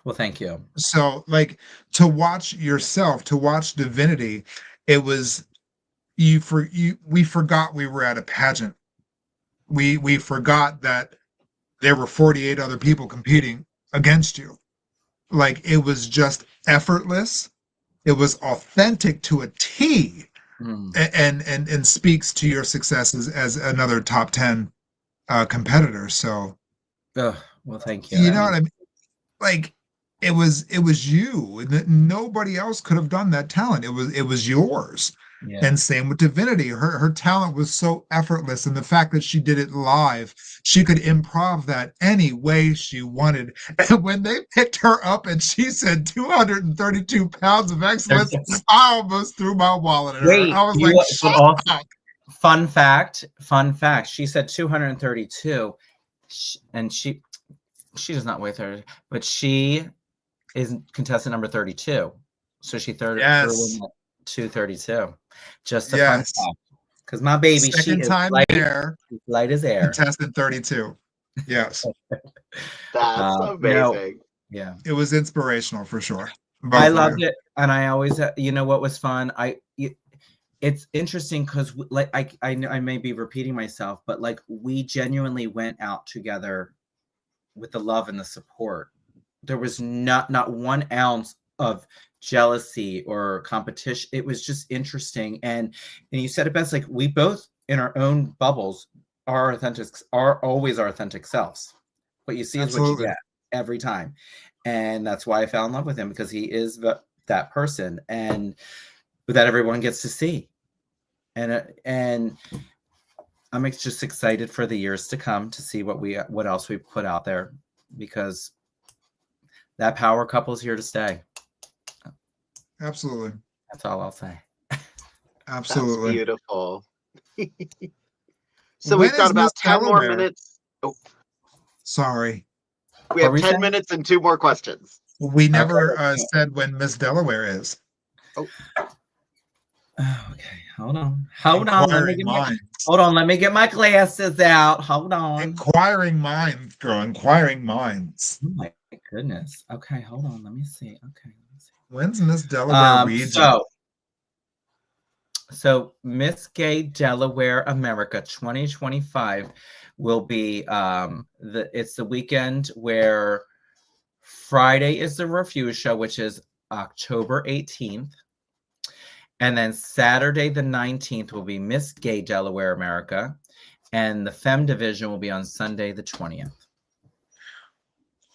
Well, thank you. So, like, to watch yourself, to watch divinity, it was we forgot we were at a pageant. We forgot that there were 48 other people competing against you. Like, it was just effortless. It was authentic to a T, and speaks to your successes as another top 10 competitor. So, well, thank you. You know what I mean? Like, it was you. Nobody else could have done that talent. It was yours. Yeah. And same with divinity. Her talent was so effortless, and the fact that she did it live, she could improv that any way she wanted. And when they picked her up and she said 232 pounds of excellence, I almost threw my wallet at her. I was like, shut up. Fun fact. She said 232, and she does not weigh 30, but she is contestant number 32. So she threw in at 232. Just a fun fact. Because my baby, she is light as air. Contestant 32. Yes. That's amazing. Yeah. It was inspirational for sure. I loved it. And I always, you know what was fun? It's interesting because, like, I may be repeating myself, but like, we genuinely went out together with the love and the support. There was not 1 ounce of jealousy or competition. It was just interesting. And you said it best, like, we both in our own bubbles are always our authentic selves. What you see is what you get every time. And that's why I fell in love with him, because he is that person, and that everyone gets to see. And I'm just excited for the years to come to see what else we put out there, because that power couple is here to stay. Absolutely. That's all I'll say. Absolutely. That's beautiful. So we've got about 10 more minutes. Oh, sorry. We have 10 minutes and 2 more questions. We never said when Miss Delaware is. Oh. Okay, hold on. Let me get my glasses out. Hold on. Inquiring minds, girl. Inquiring minds. Oh my goodness. Okay, hold on. Let me see. Okay. When's Miss Delaware region? So Miss Gay Delaware America 2025 will be it's the weekend where Friday is the Refuse Show, which is October 18th. And then Saturday the 19th will be Miss Gay Delaware America. And the Femme division will be on Sunday, the 20th.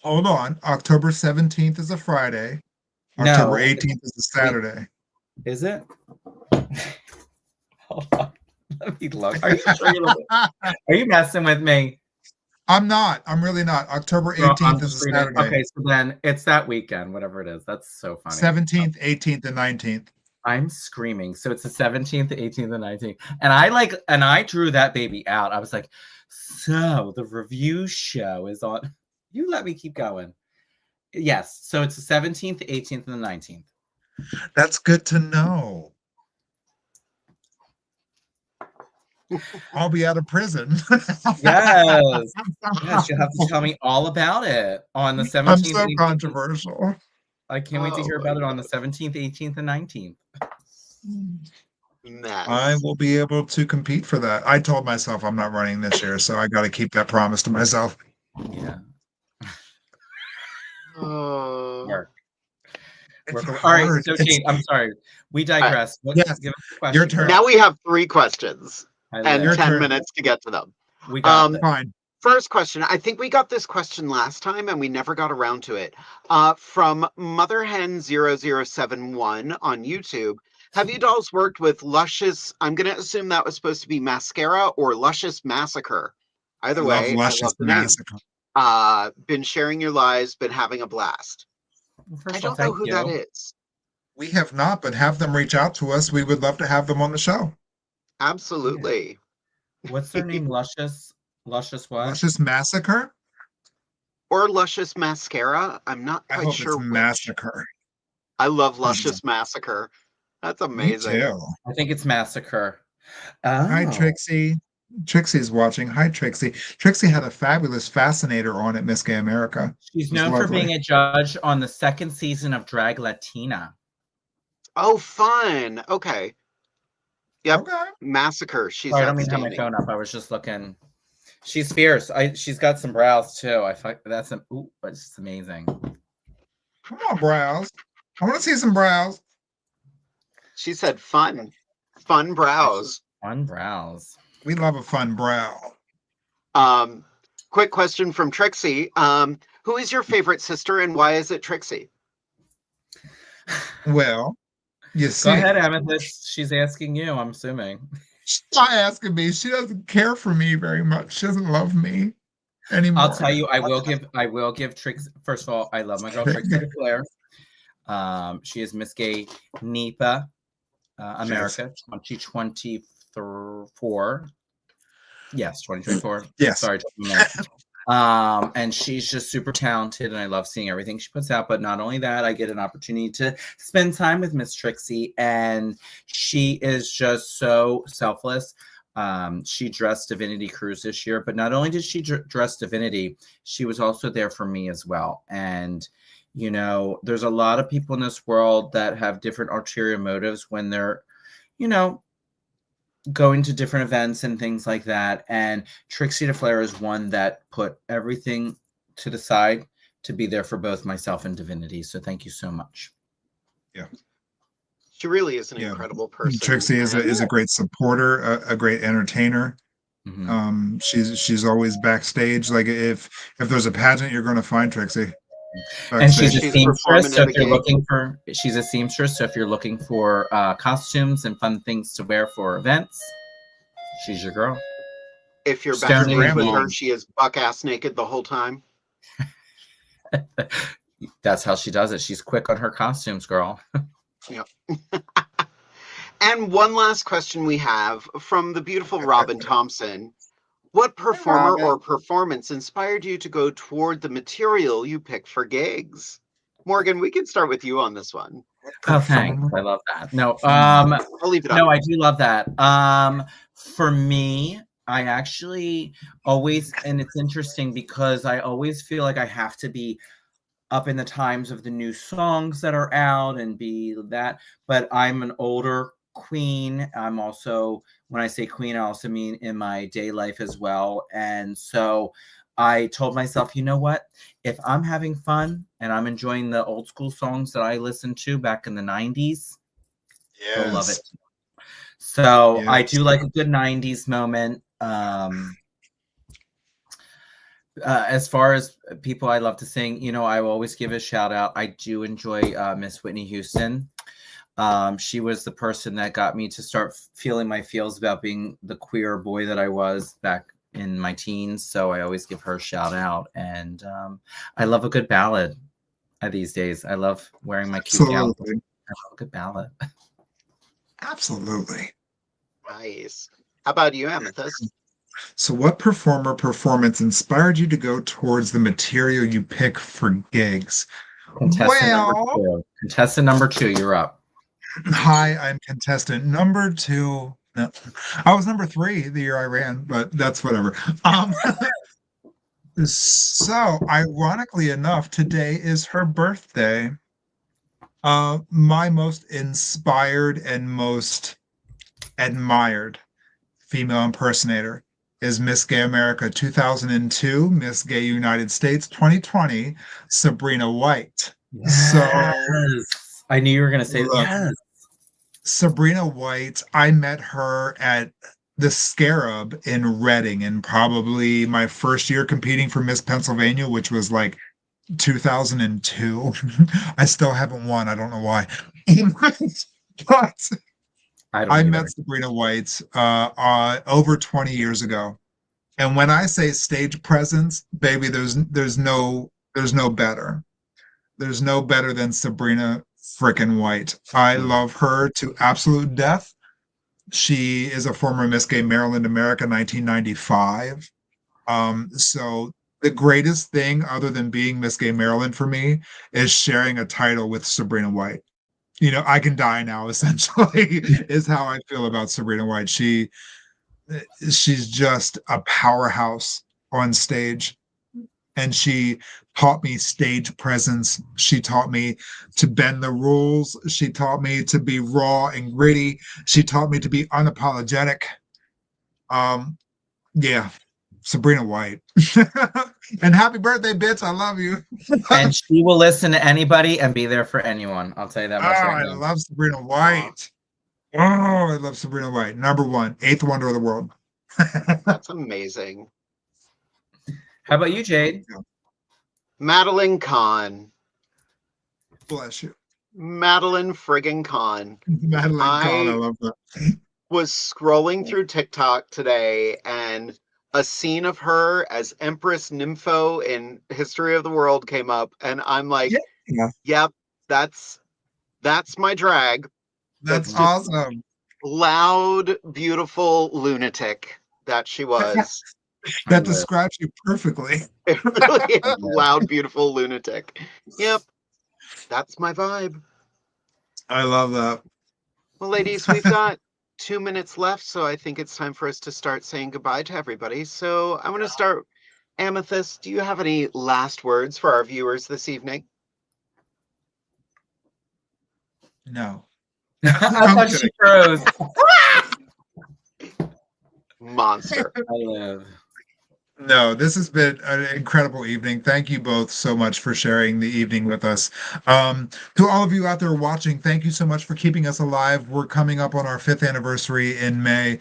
Hold on. October 17th is a Friday. October No, 18th is a Saturday. is it? Hold on. Let me look. Are you sure you're looking? Are you messing with me? I'm not. I'm really not. October 18th is a Saturday. Okay, so then it's that weekend, whatever it is. That's so funny. 17th, 18th, and 19th. I'm screaming. So it's the 17th, the 18th, and 19th. And I drew that baby out. I was like, so the review show is on. You let me keep going. Yes. So it's the 17th, the 18th, and the 19th. That's good to know. I'll be out of prison. Yes. Yes, you'll have to tell me all about it on the 17th. I'm so 18th. controversial. I can't wait to hear about it on the 17th, 18th, and 19th. Nice. I will be able to compete for that. I told myself I'm not running this year, so I got to keep that promise to myself. Yeah. Work. All right, so Kate, I'm sorry. We digress. Yes. Give us a question. Your turn. Now we have 3 questions and Your 10 turn. minutes to get to them. We got this. Fine. First question. I think we got this question last time and we never got around to it. From Motherhen0071 on YouTube. Have you dolls worked with Luscious? I'm going to assume that was supposed to be Mascara or Luscious Massacre. Either way, I love the name. Been sharing your lives, been having a blast. Well, I don't know who that is. We have not, but have them reach out to us. We would love to have them on the show. Absolutely. What's their name? Luscious what? Luscious Massacre? Or Luscious Mascara. I'm not quite sure it's which. Massacre. I love Luscious Massacre. That's amazing. Me too. I think it's Massacre. Oh. Hi, Trixie. Trixie's watching. Hi, Trixie. Trixie had a fabulous fascinator on at Miss Gay America. She's known for being a judge on the 2nd season of Drag Latina. Oh, fun. Okay. Yep. Okay. Massacre. She's I don't mean to have my phone up. I was just looking. She's fierce. She's got some brows too. That's it's amazing. Come on, brows. I want to see some brows. She said fun. Fun brows. Fun brows. We love a fun brow. Quick question from Trixie. Who is your favorite sister and why is it Trixie? Well, you see. Go ahead, Amethyst. She's asking you, I'm assuming. She's not asking me. She doesn't care for me very much. She doesn't love me anymore. I'll tell you, I will give Trixie. First of all, I love my girl Trixie Flair. She is Miss Gay NEPA America 2024. Yes, 2024. Yes. Sorry. And she's just super talented, and I love seeing everything she puts out. But not only that, I get an opportunity to spend time with Miss Trixie, and she is just so selfless. She dressed Divinity Cruise this year, but not only did she dress Divinity, she was also there for me as well. And you know, there's a lot of people in this world that have different ulterior motives when they're, you know, going to different events and things like that. And Trixie DeFlair is one that put everything to the side to be there for both myself and Divinity. So thank you so much. Yeah. She really is an incredible person. Trixie is a great supporter, a great entertainer. Mm-hmm. She's always backstage. Like if there's a pageant, you're going to find Trixie. And she's a seamstress, so if you're looking for, she's a seamstress, so if you're looking for costumes and fun things to wear for events, she's your girl. If you're backstage with her, she is buck-ass naked the whole time. That's how she does it. She's quick on her costumes, girl. Yep. And one last question we have from the beautiful Robin Thompson. What performer or performance inspired you to go toward the material you picked for gigs? Morgan, we can start with you on this one. Oh, thanks. I love that. No, I'll leave it up. No, I do love that. For me, I actually always, and it's interesting because I always feel like I have to be up in the times of the new songs that are out and be that, but I'm an older queen. I'm also, when I say queen, I also mean in my day life as well. And so I told myself, you know what, if I'm having fun and I'm enjoying the old school songs that I listened to back in the 90s, I love it. So I do like a good 90s moment. As far as people I love to sing, you know, I will always give a shout out. I do enjoy Miss Whitney Houston. She was the person that got me to start feeling my feels about being the queer boy that I was back in my teens. So I always give her a shout out. And I love a good ballad these days. I love wearing my cute gown. I love a good ballad. Absolutely. Nice. How about you, Amethyst? So what performer performance inspired you to go towards the material you pick for gigs? Contestant number two, you're up. Hi, I'm contestant number 2. No, I was number 3 the year I ran, but that's whatever. So ironically enough, today is her birthday. My most inspired and most admired female impersonator is Miss Gay America 2002, Miss Gay United States 2020, Sabrina White. Yes. So I knew you were going to say yes. Sabrina White, I met her at the Scarab in Reading in probably my first year competing for Miss Pennsylvania, which was like 2002. I still haven't won. I don't know why. But I met Sabrina White over 20 years ago. And when I say stage presence, baby, there's no better. There's no better than Sabrina frickin' White. I love her to absolute death. She is a former Miss Gay Maryland America 1995. So the greatest thing other than being Miss Gay Maryland for me is sharing a title with Sabrina White. You know, I can die now, essentially, is how I feel about Sabrina White. She's just a powerhouse on stage. And she taught me stage presence. She taught me to bend the rules. She taught me to be raw and gritty. She taught me to be unapologetic. Yeah, Sabrina White. And happy birthday, bitch. I love you. And she will listen to anybody and be there for anyone. I'll tell you that much right now. I love Sabrina White. Oh, I love Sabrina White. Number 1, 8th wonder of the world. That's amazing. How about you, Jade? Madeline Kahn. Bless you. Madeline friggin' Kahn. Madeline Kahn, I love that. Was scrolling through TikTok today and a scene of her as Empress Nympho in History of the World came up, and I'm like, yep, that's my drag. That's awesome. Loud, beautiful lunatic that she was. That describes you perfectly. Really loud, beautiful lunatic. Yep. That's my vibe. I love that. Well, ladies, we've got 2 minutes left, so I think it's time for us to start saying goodbye to everybody. So I want to start. Amethyst, do you have any last words for our viewers this evening? No. I thought she froze. Monster. I live. No, this has been an incredible evening. Thank you both so much for sharing the evening with us. To all of you out there watching, thank you so much for keeping us alive. We're coming up on our 5th anniversary in May.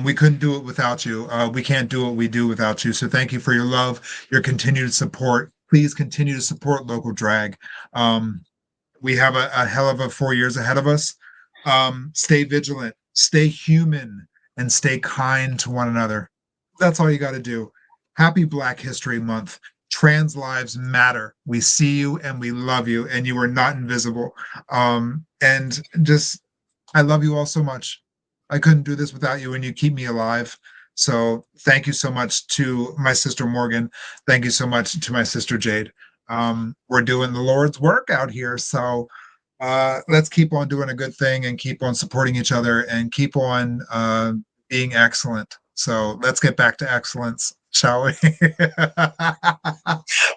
We couldn't do it without you. We can't do what we do without you. So thank you for your love, your continued support. Please continue to support local drag. We have a hell of a 4 years ahead of us. Stay vigilant, stay human, and stay kind to one another. That's all you got to do. Happy Black History Month. Trans lives matter. We see you and we love you, and you are not invisible. And just, I love you all so much. I couldn't do this without you, and you keep me alive. So thank you so much to my sister Morgan. Thank you so much to my sister Jade. We're doing the Lord's work out here. So let's keep on doing a good thing and keep on supporting each other and keep on being excellent. So let's get back to excellence, shall we?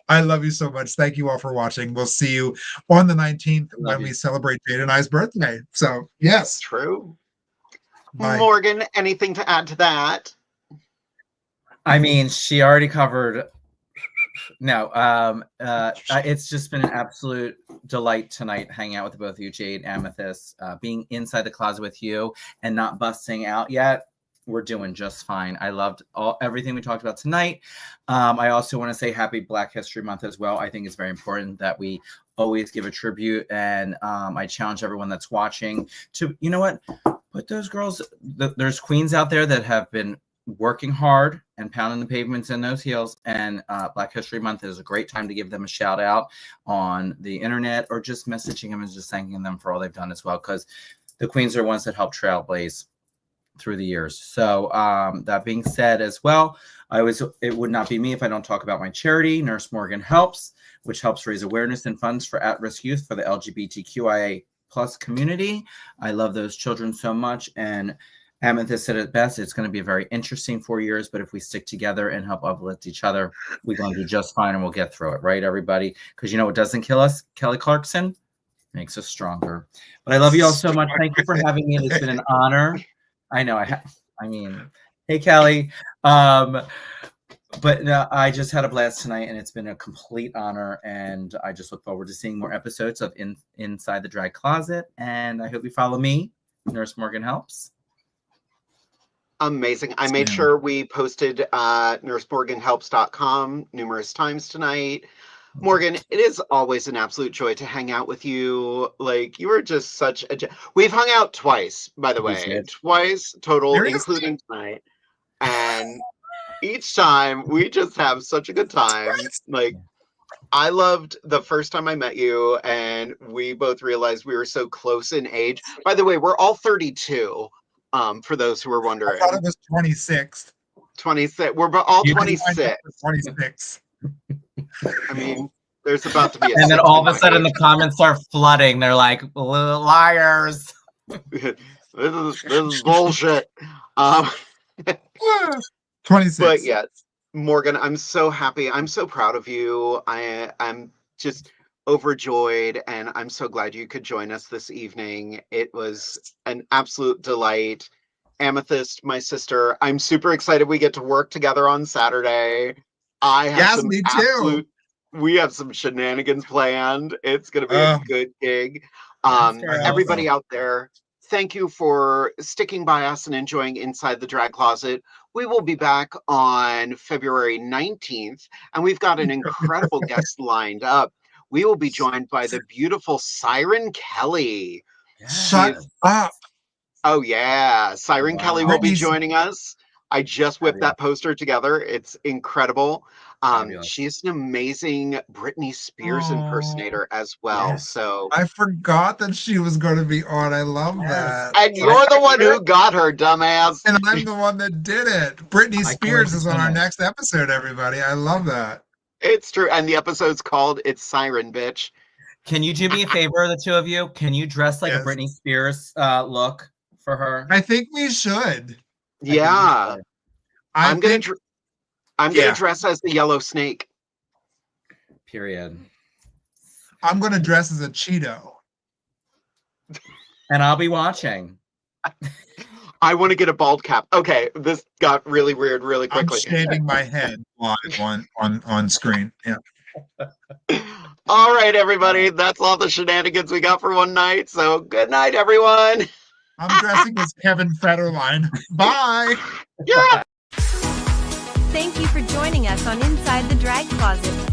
I love you so much. Thank you all for watching. We'll see you on the 19th when we celebrate Jade and I's birthday. So, yes. True. Bye. Morgan, anything to add to that? I mean, she already covered. No, it's just been an absolute delight tonight hanging out with both of you, Jade, Amethyst, being inside the closet with you and not busting out yet. we're doing just fine. I loved everything we talked about tonight. I also want to say happy Black History Month as well. I think it's very important that we always give a tribute. And I challenge everyone that's watching to, you know what, put those girls, there's queens out there that have been working hard and pounding the pavements in those heels. And Black History Month is a great time to give them a shout out on the internet, or just messaging them and just thanking them for all they've done as well. Because the queens are ones that help trailblaze through the years. So that being said as well, it would not be me if I don't talk about my charity, Nurse Morgan Helps, which helps raise awareness and funds for at-risk youth for the LGBTQIA+ community. I love those children so much. And Amethyst said it best, it's going to be a very interesting 4 years, but if we stick together and help uplift each other, we're going to do just fine and we'll get through it, right, everybody? Because you know what doesn't kill us? Kelly Clarkson makes us stronger. But I love you all so much. Thank you for having me. It's been an honor. I know. Hey, Kelly. But no, I just had a blast tonight, and it's been a complete honor. And I just look forward to seeing more episodes of Inside the Drag Closet. And I hope you follow me, Nurse Morgan Helps. Amazing. I made sure we posted nursemorganhelps.com numerous times tonight. Morgan, it is always an absolute joy to hang out with you. Like, you are just such a... We've hung out twice, by the way. Twice total, including tonight. And each time, we just have such a good time. Like, I loved the first time I met you, and we both realized we were so close in age. By the way, we're all 32, for those who were wondering. I thought it was 26. 26. We're all 26. 26. I mean, there's about to be and then all of a sudden the comments are flooding. They're like, liars. this is bullshit. 26. But yeah, Morgan, I'm so happy. I'm so proud of you. I'm just overjoyed, and I'm so glad you could join us this evening. It was an absolute delight. Amethyst, my sister, I'm super excited we get to work together on Saturday. Me too. We have some shenanigans planned. It's going to be a good gig. Everybody out there, thank you for sticking by us and enjoying Inside the Drag Closet. We will be back on February 19th, and we've got an incredible guest lined up. We will be joined by the beautiful Siren Kelly. Shut up. Oh, yeah. Siren Kelly will be joining us. I just whipped that poster together. It's incredible. She's an amazing Britney Spears impersonator as well. Yes. So I forgot that she was going to be on. I love that. And you're the one who got her, dumbass. And I'm the one that did it. Britney Spears is on our next episode, everybody. I love that. It's true. And the episode's called It's Siren, Bitch. Can you do me a favor, the two of you? Can you dress like a Britney Spears look for her? I think we should. Yeah. I'm going to dress as the yellow snake. Period. I'm going to dress as a Cheeto. And I'll be watching. I want to get a bald cap. Okay, this got really weird really quickly. I'm shaving my head live on screen. Yeah. All right, everybody. That's all the shenanigans we got for one night. So good night, everyone. I'm dressing as Kevin Federline. Bye. Yeah. Thank you for joining us on Inside the Drag Closet.